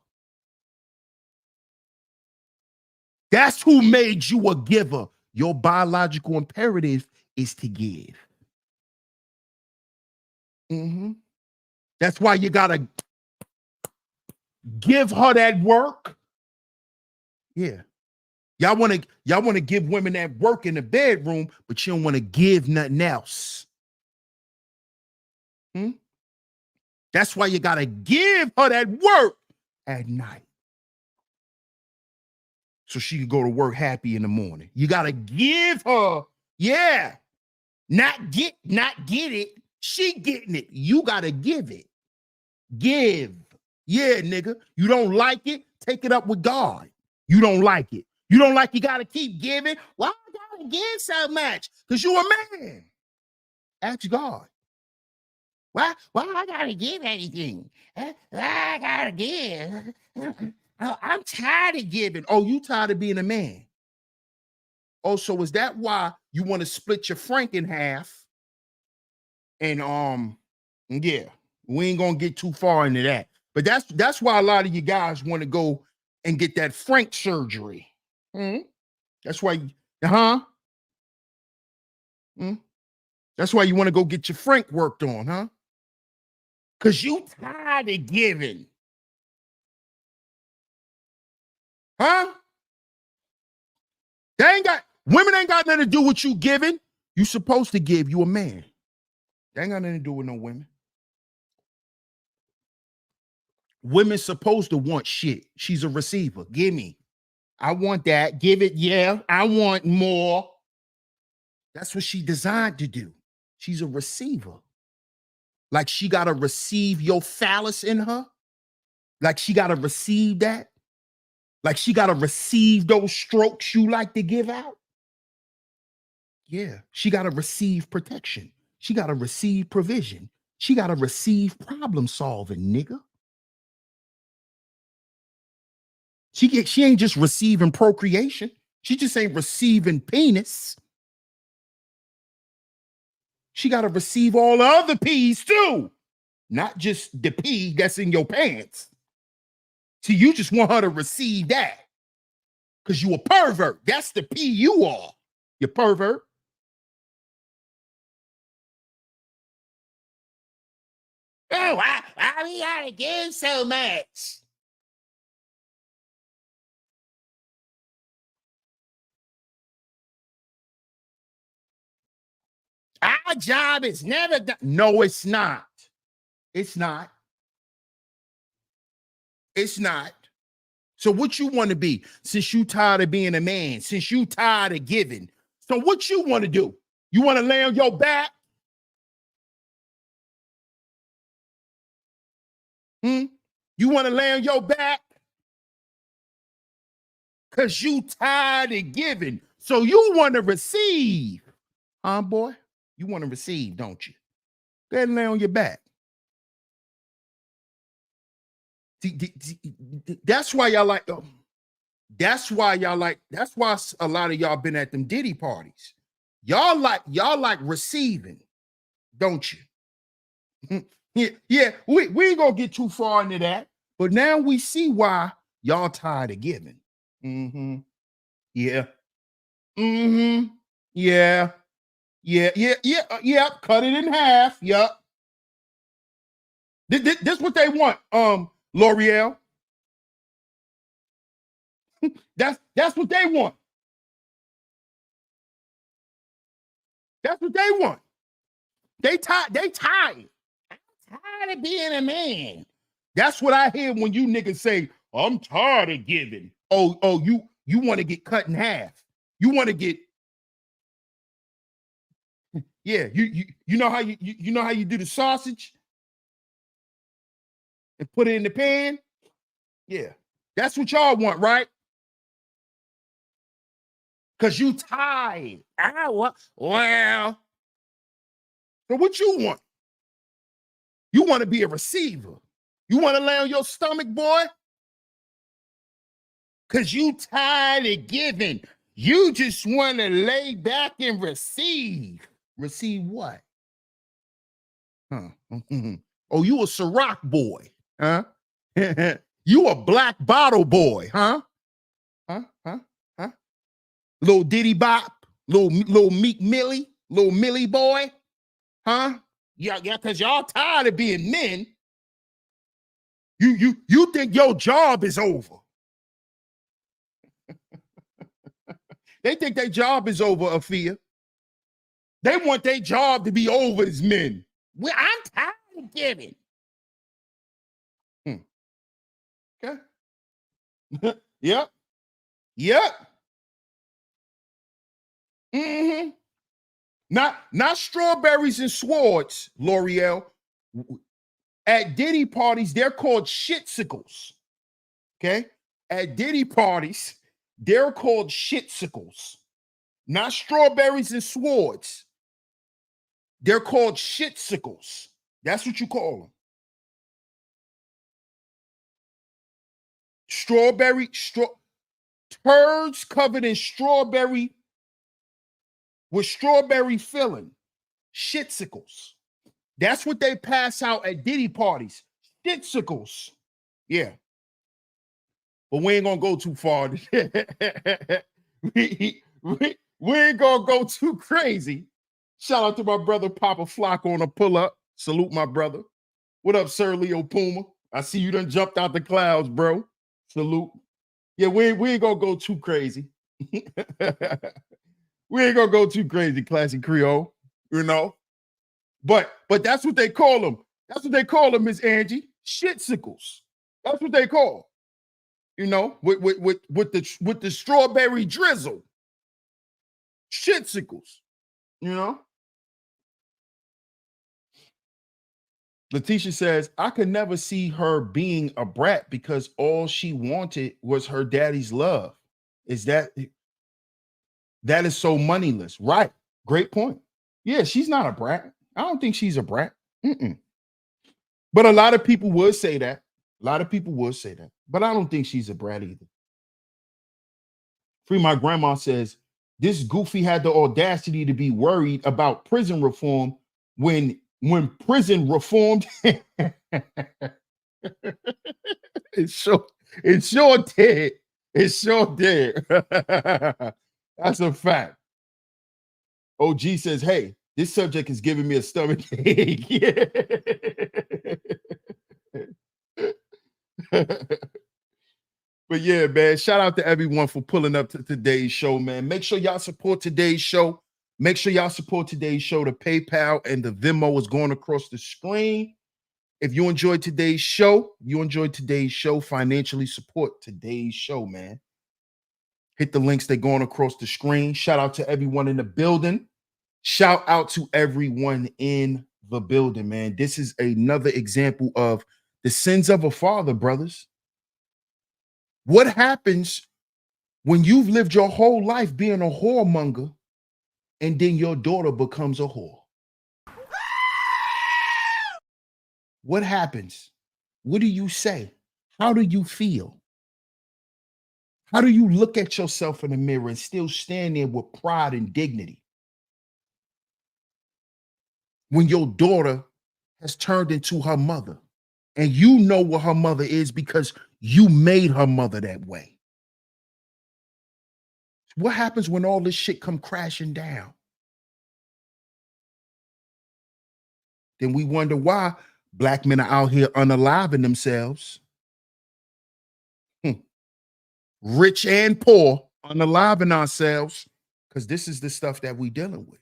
Speaker 2: That's who made you a giver. Your biological imperative is to give. That's why you gotta give her that work. Yeah. Y'all want to give women that work in the bedroom, but you don't want to give nothing else. That's why you gotta give her that work at night, so she can go to work happy in the morning. You gotta give her, yeah, not get it. She getting it. You gotta give it. Give. Yeah, nigga. You don't like it? Take it up with God. You don't like it. You don't like you gotta keep giving. Why I gotta give so much? Because you're a man. Ask God. Why I gotta give anything? Why I gotta give? I'm tired of giving. Oh, you tired of being a man? Oh, so is that why you want to split your frank in half? And yeah, we ain't gonna get too far into that. But that's why a lot of you guys want to go and get that frank surgery. That's why, that's why you want to go get your frank worked on, huh? Because you tired of giving. Huh? Women ain't got nothing to do with you giving. You supposed to give. You a man. They ain't got nothing to do with no women. Women supposed to want shit. She's a receiver. Give me. I want that. Give it. Yeah, I want more. That's what she designed to do. She's a receiver. Like she got to receive your phallus in her? Like she got to receive that? Like she got to receive those strokes you like to give out? Yeah, she got to receive protection. She got to receive provision. She got to receive problem solving, nigga. She ain't just receiving procreation. She just ain't receiving penis. She got to receive all the other P's too, not just the P that's in your pants. See, you just want her to receive that because you a pervert. That's the P you are. You pervert. Oh, why we gotta give so much? Our job is never done. No, it's not. It's not. It's not. So what you want to be, since you tired of being a man, since you tired of giving, so what you want to do? You want to lay on your back? You want to lay on your back? Because you tired of giving. So you want to receive. Huh, boy? You want to receive, don't you? Go ahead and lay on your back. That's why y'all like, that's why a lot of y'all been at them Diddy parties. Y'all like receiving, don't you? Yeah, we ain't gonna get too far into that, but now we see why y'all tired of giving. Yeah. Yeah. Yep. Cut it in half. Yep. This what they want, L'Oreal. That's what they want. That's what they want. They tired of being a man. That's what I hear when you niggas say, I'm tired of giving. Oh, you want to get cut in half. You want to get, yeah, you know how you know how you do the sausage and put it in the pan? Yeah. That's what y'all want, right? Because you tired. Well. So what you want? You want to be a receiver. You want to lay on your stomach, boy? Because you tired of giving. You just want to lay back and receive. Receive what? Huh? Oh, you a Ciroc boy, huh? You a black bottle boy, huh? Huh? Little Diddy Bop, little Meek Millie, little Millie boy, huh? Yeah, because y'all tired of being men. You think your job is over. They think their job is over, Afia. They want their job to be over as men. Well, I'm tired of giving. Okay. Yep. Not strawberries and swords, L'Oreal. At Diddy parties, they're called shitsicles. Okay. At Diddy parties, they're called shitsicles. Not strawberries and swords. They're called shitsicles. That's what you call them. Turds covered in strawberry with strawberry filling. Shitsicles. That's what they pass out at Diddy parties. Shitsicles. Yeah. But we ain't gonna go too far. we ain't gonna go too crazy. Shout out to my brother Papa Flock on a pull-up. Salute my brother. What up, Sir Leo Puma? I see you done jumped out the clouds, bro. Salute. Yeah, we ain't gonna go too crazy. We ain't gonna go too crazy, Classic Creole, you know. But that's what they call them. That's what they call them, Miss Angie. Shitsicles. That's what they call. You know, with the strawberry drizzle. Shitsicles. You know. Letitia says, I could never see her being a brat because all she wanted was her daddy's love. Is that is so moneyless? Right. Great point. Yeah, she's not a brat. I don't think she's a brat. Mm-mm. But a lot of people would say that. A lot of people would say that. But I don't think she's a brat either. Free My Grandma says, this goofy had the audacity to be worried about prison reform when prison reformed. It sure, it sure did. It sure did. That's a fact. OG says, hey, this subject is giving me a stomach ache. But yeah, man, shout out to everyone for pulling up to today's show, man. Make sure y'all support today's show. Make sure y'all support today's show. The PayPal and the Venmo is going across the screen. If you enjoyed today's show, financially support today's show, man. Hit the links that going across the screen. Shout out to everyone in the building. Shout out to everyone in the building, man. This is another example of the sins of a father, brothers. What happens when you've lived your whole life being a whoremonger and then your daughter becomes a whore? What happens? What do you say? How do you feel? How do you look at yourself in the mirror and still stand there with pride and dignity when your daughter has turned into her mother and you know what her mother is because you made her mother that way? What happens when all this shit come crashing down? Then we wonder why Black men are out here unaliving themselves. Rich and poor, unaliving ourselves, because this is the stuff that we dealing with.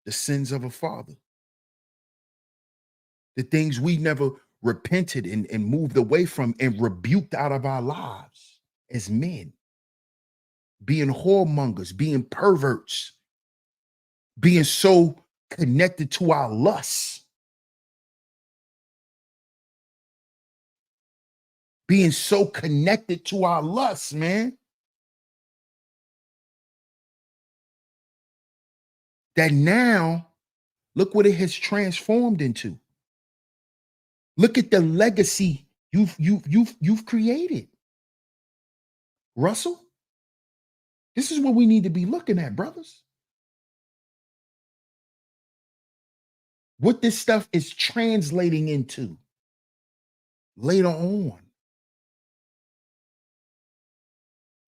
Speaker 2: The sins of a father. The things we never repented and moved away from and rebuked out of our lives as men. Being whoremongers, being perverts, being so connected to our lusts. Being so connected to our lusts, man. That now, look what it has transformed into. Look at the legacy you've created. Russell, this is what we need to be looking at, brothers. What this stuff is translating into later on.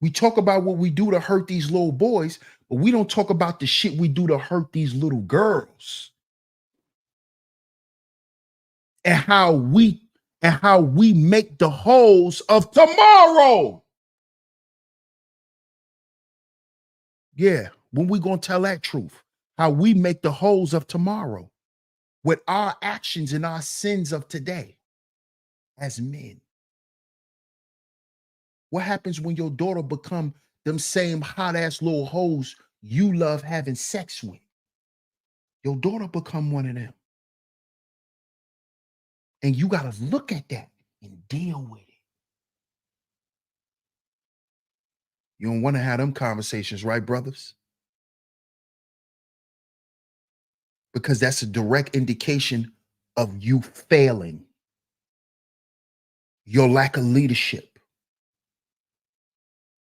Speaker 2: We talk about what we do to hurt these little boys, but we don't talk about the shit we do to hurt these little girls. And how we make the hoes of tomorrow. Yeah, when we gonna tell that truth, how we make the hoes of tomorrow with our actions and our sins of today as men. What happens when your daughter become them same hot ass little hoes you love having sex with? Your daughter become one of them. And you got to look at that and deal with it. You don't want to have them conversations, right, brothers? Because that's a direct indication of you failing, your lack of leadership,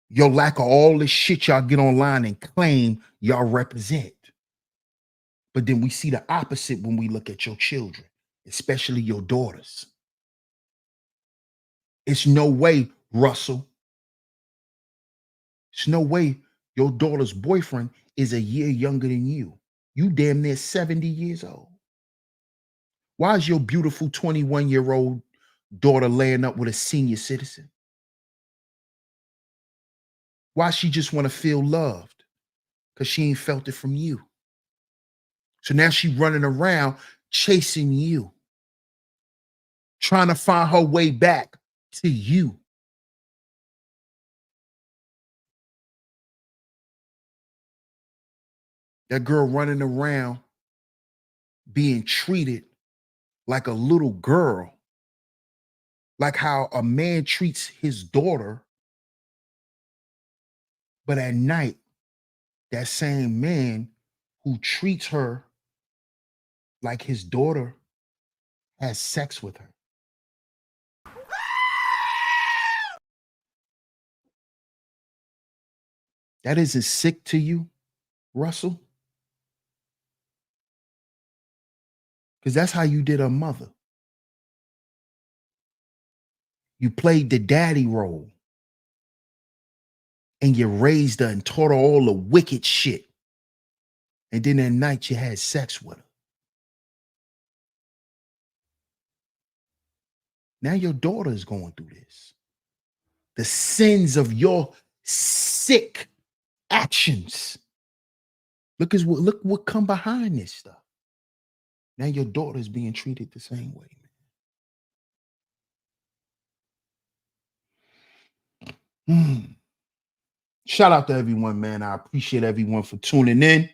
Speaker 2: your lack of all this shit y'all get online and claim y'all represent. But then we see the opposite when we look at your children, especially your daughters. It's no way, Russell. It's no way your daughter's boyfriend is a year younger than you. You damn near 70 years old. Why is your beautiful 21-year-old daughter laying up with a senior citizen? Why she just want to feel loved? Because she ain't felt it from you. So now she running around chasing you, trying to find her way back to you. That girl running around being treated like a little girl, like how a man treats his daughter, but at night, that same man who treats her like his daughter has sex with her. That isn't sick to you, Russell? Because that's how you did her mother. You played the daddy role and you raised her and taught her all the wicked shit. And then at night you had sex with her. Now your daughter is going through this. The sins of your sick actions. Look what come behind this stuff. Now your daughter is being treated the same way, man. Shout out to everyone, man. I appreciate everyone for tuning in.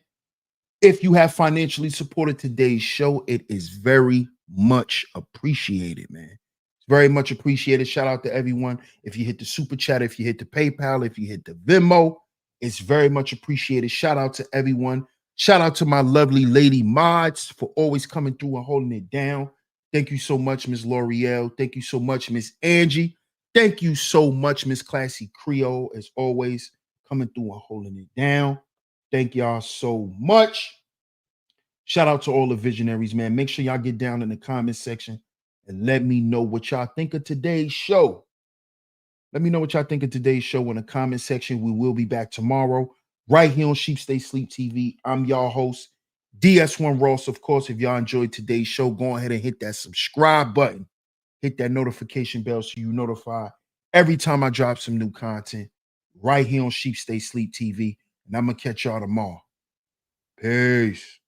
Speaker 2: If you have financially supported today's show, it is very much appreciated, man. It's very much appreciated. Shout out to everyone. If you hit the super chat, if you hit the PayPal, if you hit the Venmo, it's very much appreciated. Shout out to everyone. Shout out to my lovely lady mods for always coming through and holding it down. Thank you so much, Miss L'Oreal. Thank you so much, Miss Angie. Thank you so much, Miss Classy Creole, as always, coming through and holding it down. Thank y'all so much. Shout out to all the visionaries, man. Make sure y'all get down in the comment section and let me know what y'all think of today's show. Let me know what y'all think of today's show in the comment section. We will be back tomorrow right here on Sheep Stay Sleep TV. I'm y'all host, DS1 Ross. Of course, if y'all enjoyed today's show, go ahead and hit that subscribe button. Hit that notification bell so you notify every time I drop some new content right here on Sheep Stay Sleep TV. And I'm going to catch y'all tomorrow. Peace.